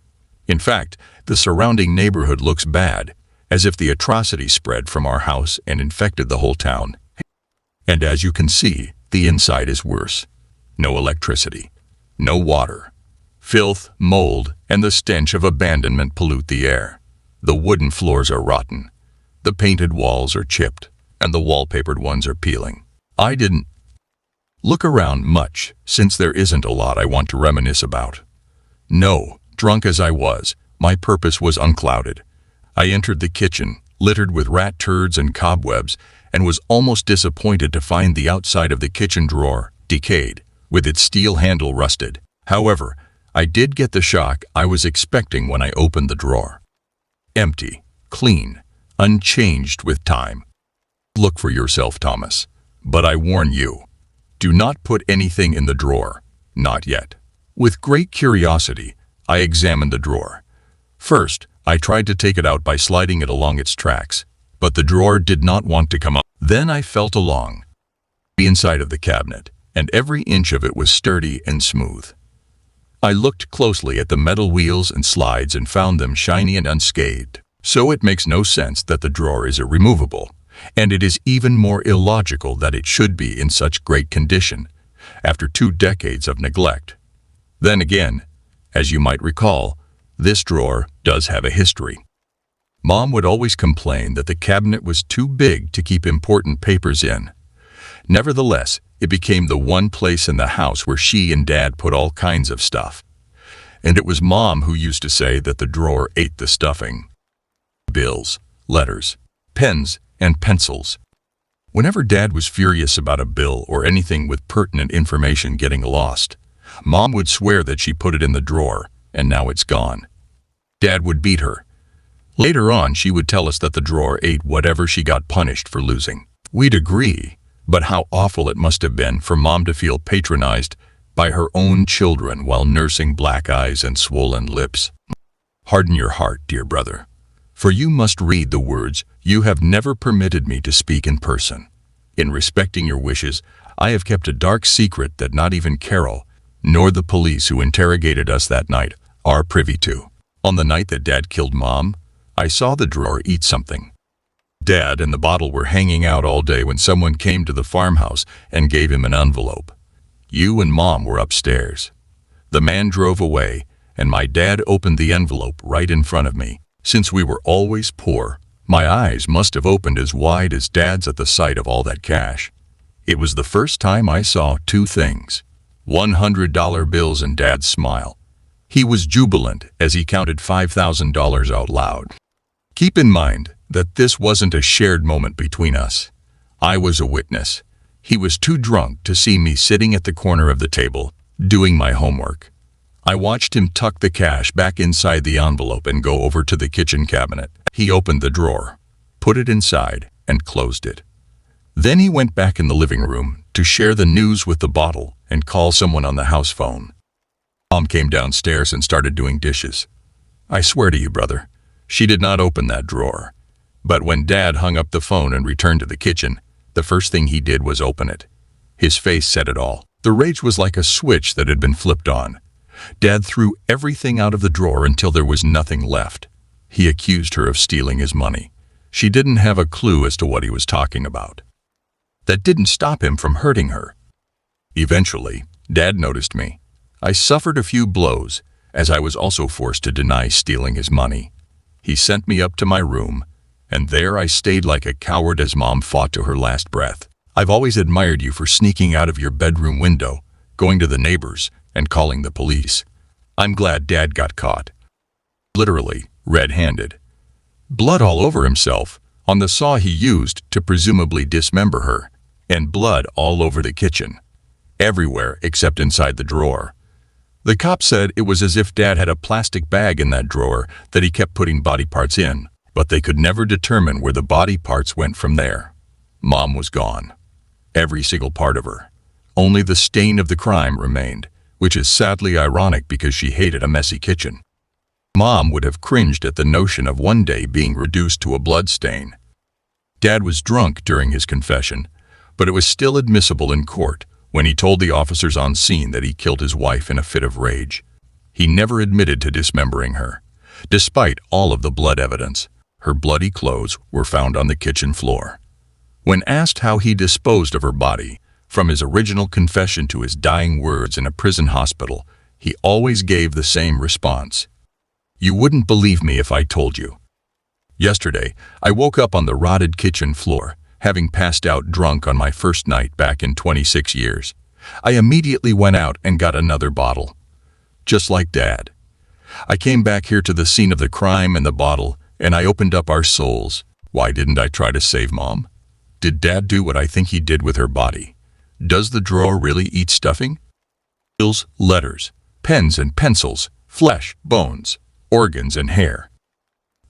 A: In fact, the surrounding neighborhood looks bad, as if the atrocity spread from our house and infected the whole town. And as you can see, the inside is worse. No electricity, no water. Filth, mold, and the stench of abandonment pollute the air. The wooden floors are rotten. The painted walls are chipped, and the wallpapered ones are peeling. I didn't look around much, since there isn't a lot I want to reminisce about. No, drunk as I was, my purpose was unclouded. I entered the kitchen, littered with rat turds and cobwebs, and was almost disappointed to find the outside of the kitchen drawer decayed, with its steel handle rusted. However, I did get the shock I was expecting when I opened the drawer. Empty, clean, unchanged with time. Look for yourself, Thomas. But I warn you, do not put anything in the drawer. Not yet. With great curiosity, I examined the drawer. First, I tried to take it out by sliding it along its tracks, but the drawer did not want to come up. Then I felt along the inside of the cabinet, and every inch of it was sturdy and smooth. I looked closely at the metal wheels and slides and found them shiny and unscathed. So it makes no sense that the drawer is irremovable, and it is even more illogical that it should be in such great condition after 2 decades of neglect. Then again, as you might recall, this drawer does have a history. Mom would always complain that the cabinet was too big to keep important papers in. Nevertheless, it became the one place in the house where she and Dad put all kinds of stuff. And it was Mom who used to say that the drawer ate the stuffing. Bills, letters, pens, and pencils. Whenever Dad was furious about a bill or anything with pertinent information getting lost, Mom would swear that she put it in the drawer, and now it's gone. Dad would beat her. Later on, she would tell us that the drawer ate whatever she got punished for losing. We'd agree, but how awful it must have been for Mom to feel patronized by her own children while nursing black eyes and swollen lips. Harden your heart, dear brother, for you must read the words you have never permitted me to speak in person. In respecting your wishes, I have kept a dark secret that not even Carol, nor the police who interrogated us that night, are privy to. On the night that Dad killed Mom, I saw the drawer eat something. Dad and the bottle were hanging out all day when someone came to the farmhouse and gave him an envelope. You and Mom were upstairs. The man drove away, and my dad opened the envelope right in front of me. Since we were always poor, my eyes must have opened as wide as Dad's at the sight of all that cash. It was the first time I saw 2 things: $100 bills and Dad's smile. He was jubilant as he counted $5,000 out loud. Keep in mind that this wasn't a shared moment between us. I was a witness. He was too drunk to see me sitting at the corner of the table, doing my homework. I watched him tuck the cash back inside the envelope and go over to the kitchen cabinet. He opened the drawer, put it inside, and closed it. Then he went back in the living room to share the news with the bottle and call someone on the house phone. Mom came downstairs and started doing dishes. I swear to you, brother, she did not open that drawer. But when Dad hung up the phone and returned to the kitchen, the first thing he did was open it. His face said it all. The rage was like a switch that had been flipped on. Dad threw everything out of the drawer until there was nothing left. He accused her of stealing his money. She didn't have a clue as to what he was talking about. That didn't stop him from hurting her. Eventually, Dad noticed me. I suffered a few blows, as I was also forced to deny stealing his money. He sent me up to my room, and there I stayed like a coward as Mom fought to her last breath. I've always admired you for sneaking out of your bedroom window, going to the neighbors, and calling the police. I'm glad Dad got caught. Literally, red-handed. Blood all over himself, on the saw he used to presumably dismember her, and blood all over the kitchen. Everywhere except inside the drawer. The cop said it was as if Dad had a plastic bag in that drawer that he kept putting body parts in, but they could never determine where the body parts went from there. Mom was gone. Every single part of her. Only the stain of the crime remained, which is sadly ironic because she hated a messy kitchen. Mom would have cringed at the notion of one day being reduced to a blood stain. Dad was drunk during his confession, but it was still admissible in court when he told the officers on scene that he killed his wife in a fit of rage. He never admitted to dismembering her. Despite all of the blood evidence, her bloody clothes were found on the kitchen floor. When asked how he disposed of her body, from his original confession to his dying words in a prison hospital, he always gave the same response. You wouldn't believe me if I told you. Yesterday, I woke up on the rotted kitchen floor, having passed out drunk on my first night back in 26 years. I immediately went out and got another bottle. Just like Dad. I came back here to the scene of the crime and the bottle, and I opened up our souls. Why didn't I try to save Mom? Did Dad do what I think he did with her body? Does the drawer really eat stuffing? Bills, letters, pens and pencils, flesh, bones, organs and hair.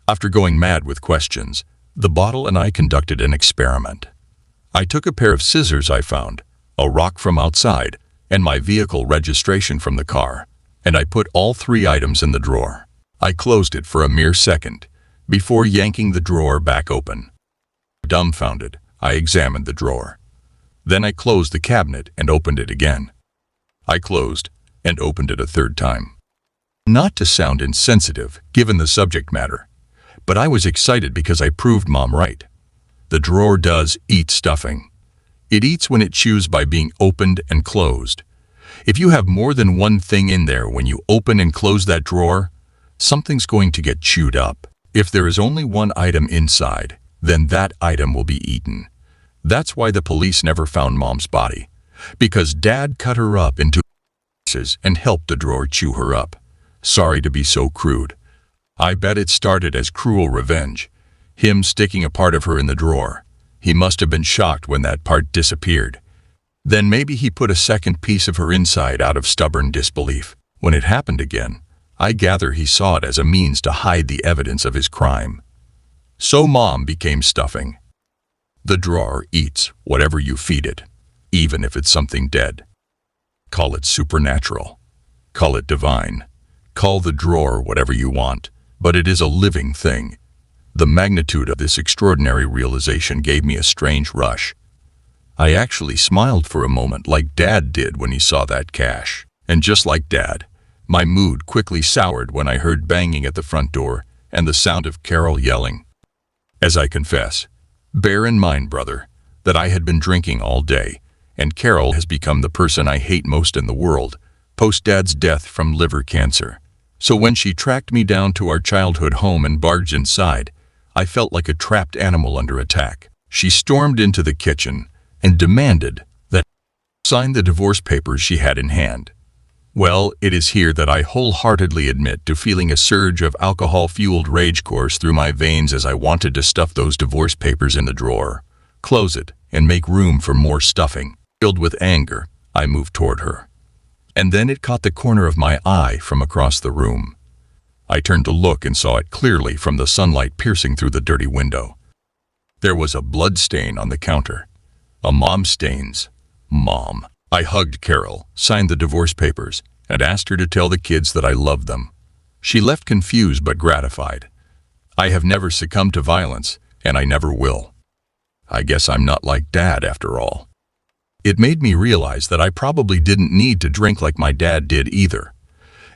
A: After going mad with questions, the bottle and I conducted an experiment. I took a pair of scissors I found, a rock from outside, and my vehicle registration from the car, and I put all 3 items in the drawer. I closed it for a mere second, before yanking the drawer back open. Dumbfounded, I examined the drawer. Then I closed the cabinet and opened it again. I closed and opened it a 3rd time. Not to sound insensitive, given the subject matter, but I was excited because I proved Mom right. The drawer does eat stuffing. It eats when it chews by being opened and closed. If you have more than one thing in there when you open and close that drawer, something's going to get chewed up. If there is only one item inside, then that item will be eaten. That's why the police never found Mom's body, because Dad cut her up into pieces and helped the drawer chew her up. Sorry to be so crude. I bet it started as cruel revenge, him sticking a part of her in the drawer. He must have been shocked when that part disappeared. Then maybe he put a second piece of her inside out of stubborn disbelief. When it happened again, I gather he saw it as a means to hide the evidence of his crime. So Mom became stuffing. The drawer eats whatever you feed it, even if it's something dead. Call it supernatural. Call it divine. Call the drawer whatever you want, but it is a living thing. The magnitude of this extraordinary realization gave me a strange rush. I actually smiled for a moment like Dad did when he saw that cash. And just like Dad, my mood quickly soured when I heard banging at the front door and the sound of Carol yelling. As I confess, bear in mind, brother, that I had been drinking all day, and Carol has become the person I hate most in the world, post-Dad's death from liver cancer. So when she tracked me down to our childhood home and barged inside, I felt like a trapped animal under attack. She stormed into the kitchen and demanded that I sign the divorce papers she had in hand. Well, it is here that I wholeheartedly admit to feeling a surge of alcohol-fueled rage course through my veins as I wanted to stuff those divorce papers in the drawer, close it, and make room for more stuffing. Filled with anger, I moved toward her. And then it caught the corner of my eye from across the room. I turned to look and saw it clearly from the sunlight piercing through the dirty window. There was a blood stain on the counter. A mom stains. Mom. I hugged Carol, signed the divorce papers, and asked her to tell the kids that I loved them. She left confused but gratified. I have never succumbed to violence, and I never will. I guess I'm not like Dad after all. It made me realize that I probably didn't need to drink like my dad did either.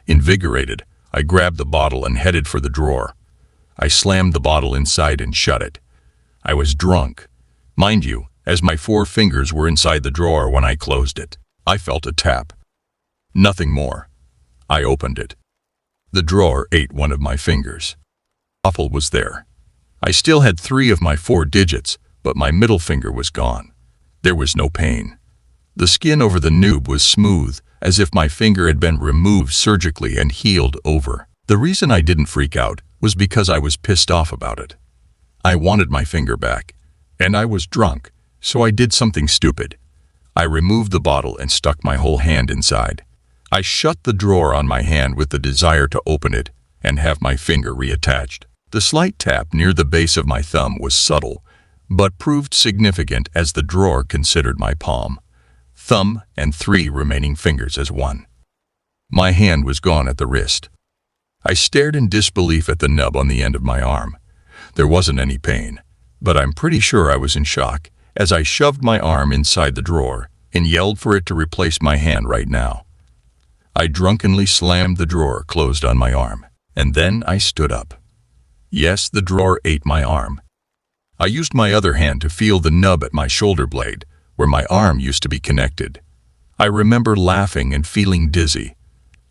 A: Invigorated, I grabbed the bottle and headed for the drawer. I slammed the bottle inside and shut it. I was drunk. Mind you, as my 4 fingers were inside the drawer when I closed it. I felt a tap. Nothing more. I opened it. The drawer ate one of my fingers. Awful was there. I still had 3 of my 4 digits, but my middle finger was gone. There was no pain. The skin over the noob was smooth, as if my finger had been removed surgically and healed over. The reason I didn't freak out was because I was pissed off about it. I wanted my finger back, and I was drunk, so I did something stupid. I removed the bottle and stuck my whole hand inside. I shut the drawer on my hand with the desire to open it and have my finger reattached. The slight tap near the base of my thumb was subtle, but proved significant as the drawer considered my palm, thumb, and 3 remaining fingers as one. My hand was gone at the wrist. I stared in disbelief at the nub on the end of my arm. There wasn't any pain, but I'm pretty sure I was in shock as I shoved my arm inside the drawer and yelled for it to replace my hand right now. I drunkenly slammed the drawer closed on my arm, and then I stood up. Yes, the drawer ate my arm. I used my other hand to feel the nub at my shoulder blade, where my arm used to be connected. I remember laughing and feeling dizzy.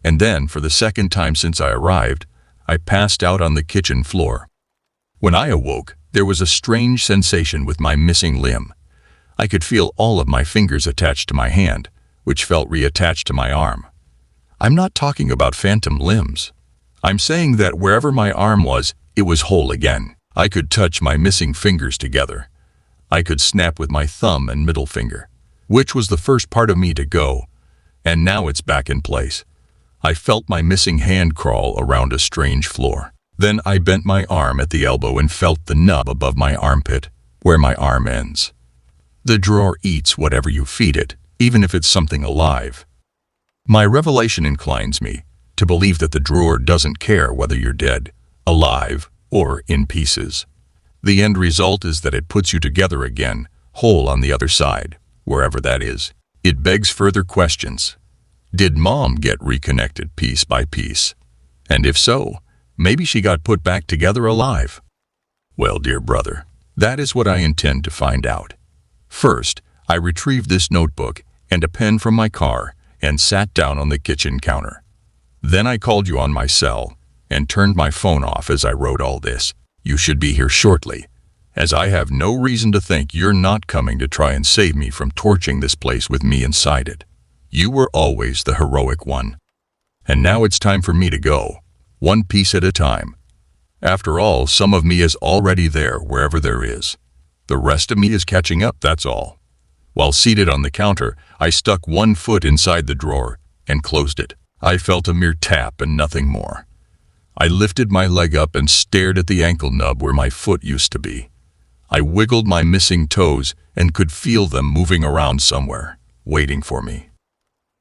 A: And then, for the second time since I arrived, I passed out on the kitchen floor. When I awoke, there was a strange sensation with my missing limb. I could feel all of my fingers attached to my hand, which felt reattached to my arm. I'm not talking about phantom limbs. I'm saying that wherever my arm was, it was whole again. I could touch my missing fingers together. I could snap with my thumb and middle finger, which was the first part of me to go, and now it's back in place. I felt my missing hand crawl around a strange floor. Then I bent my arm at the elbow and felt the nub above my armpit, where my arm ends. The drawer eats whatever you feed it, even if it's something alive. My revelation inclines me to believe that the drawer doesn't care whether you're dead, alive, or in pieces. The end result is that it puts you together again, whole on the other side, wherever that is. It begs further questions. Did Mom get reconnected piece by piece? And if so, maybe she got put back together alive. Well, dear brother, that is what I intend to find out. First, I retrieved this notebook and a pen from my car and sat down on the kitchen counter. Then I called you on my cell and turned my phone off as I wrote all this. You should be here shortly, as I have no reason to think you're not coming to try and save me from torching this place with me inside it. You were always the heroic one. And now it's time for me to go, one piece at a time. After all, some of me is already there wherever there is. The rest of me is catching up, that's all. While seated on the counter, I stuck one foot inside the drawer and closed it. I felt a mere tap and nothing more. I lifted my leg up and stared at the ankle nub where my foot used to be. I wiggled my missing toes and could feel them moving around somewhere, waiting for me.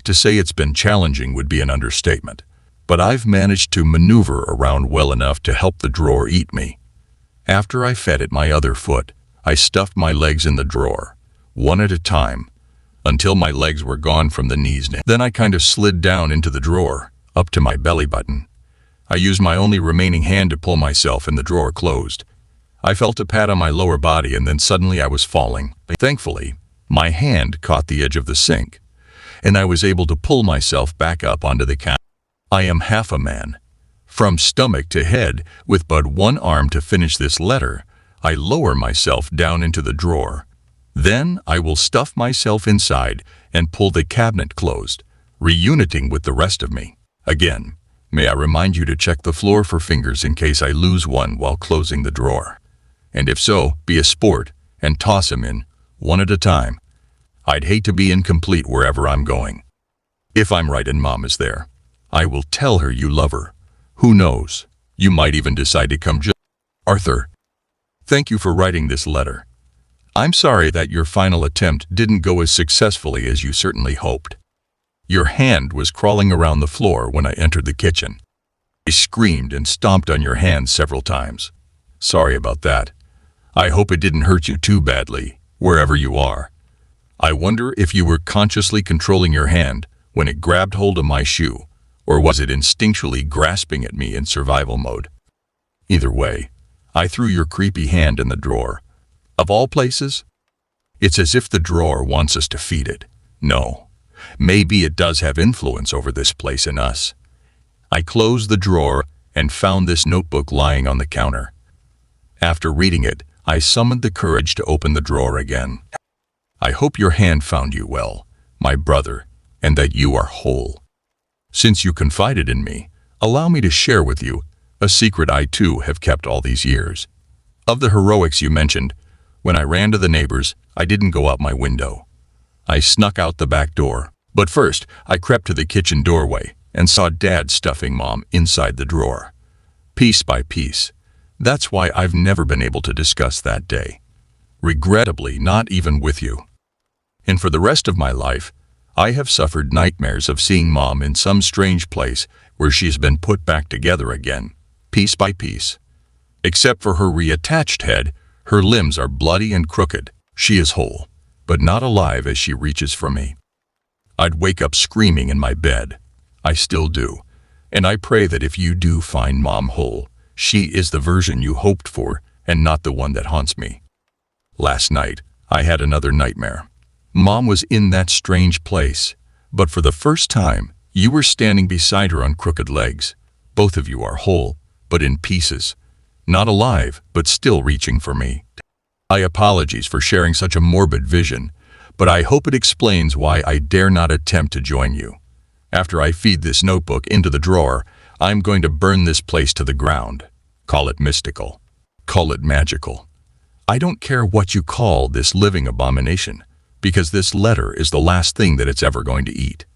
A: To say it's been challenging would be an understatement, but I've managed to maneuver around well enough to help the drawer eat me. After I fed it my other foot, I stuffed my legs in the drawer, one at a time, until my legs were gone from the knees. Then I kind of slid down into the drawer, up to my belly button. I used my only remaining hand to pull myself and the drawer closed. I felt a pat on my lower body and then suddenly I was falling. Thankfully, my hand caught the edge of the sink, and I was able to pull myself back up onto the counter. I am half a man. From stomach to head, with but one arm to finish this letter, I lower myself down into the drawer. Then I will stuff myself inside and pull the cabinet closed, reuniting with the rest of me. Again, may I remind you to check the floor for fingers in case I lose one while closing the drawer. And if so, be a sport and toss them in, one at a time. I'd hate to be incomplete wherever I'm going. If I'm right and Mom is there, I will tell her you love her. Who knows? You might even decide to come join. Arthur, thank you for writing this letter. I'm sorry that your final attempt didn't go as successfully as you certainly hoped. Your hand was crawling around the floor when I entered the kitchen. I screamed and stomped on your hand several times. Sorry about that. I hope it didn't hurt you too badly, wherever you are. I wonder if you were consciously controlling your hand when it grabbed hold of my shoe, or was it instinctually grasping at me in survival mode? Either way, I threw your creepy hand in the drawer. Of all places? It's as if the drawer wants us to feed it. No, maybe it does have influence over this place and us. I closed the drawer and found this notebook lying on the counter. After reading it, I summoned the courage to open the drawer again. I hope your hand found you well, my brother, and that you are whole. Since you confided in me, allow me to share with you a secret I too have kept all these years. Of the heroics you mentioned, when I ran to the neighbors, I didn't go out my window. I snuck out the back door. But first, I crept to the kitchen doorway and saw Dad stuffing Mom inside the drawer. Piece by piece. That's why I've never been able to discuss that day. Regrettably, not even with you. And for the rest of my life, I have suffered nightmares of seeing Mom in some strange place where she's been put back together again, piece by piece. Except for her reattached head, her limbs are bloody and crooked. She is whole, but not alive as she reaches for me. I'd wake up screaming in my bed. I still do. And I pray that if you do find Mom whole, she is the version you hoped for and not the one that haunts me. Last night, I had another nightmare. Mom was in that strange place, but for the first time, you were standing beside her on crooked legs. Both of you are whole, but in pieces. Not alive, but still reaching for me. I apologize for sharing such a morbid vision, but I hope it explains why I dare not attempt to join you. After I feed this notebook into the drawer, I'm going to burn this place to the ground. Call it mystical. Call it magical. I don't care what you call this living abomination, because this letter is the last thing that it's ever going to eat.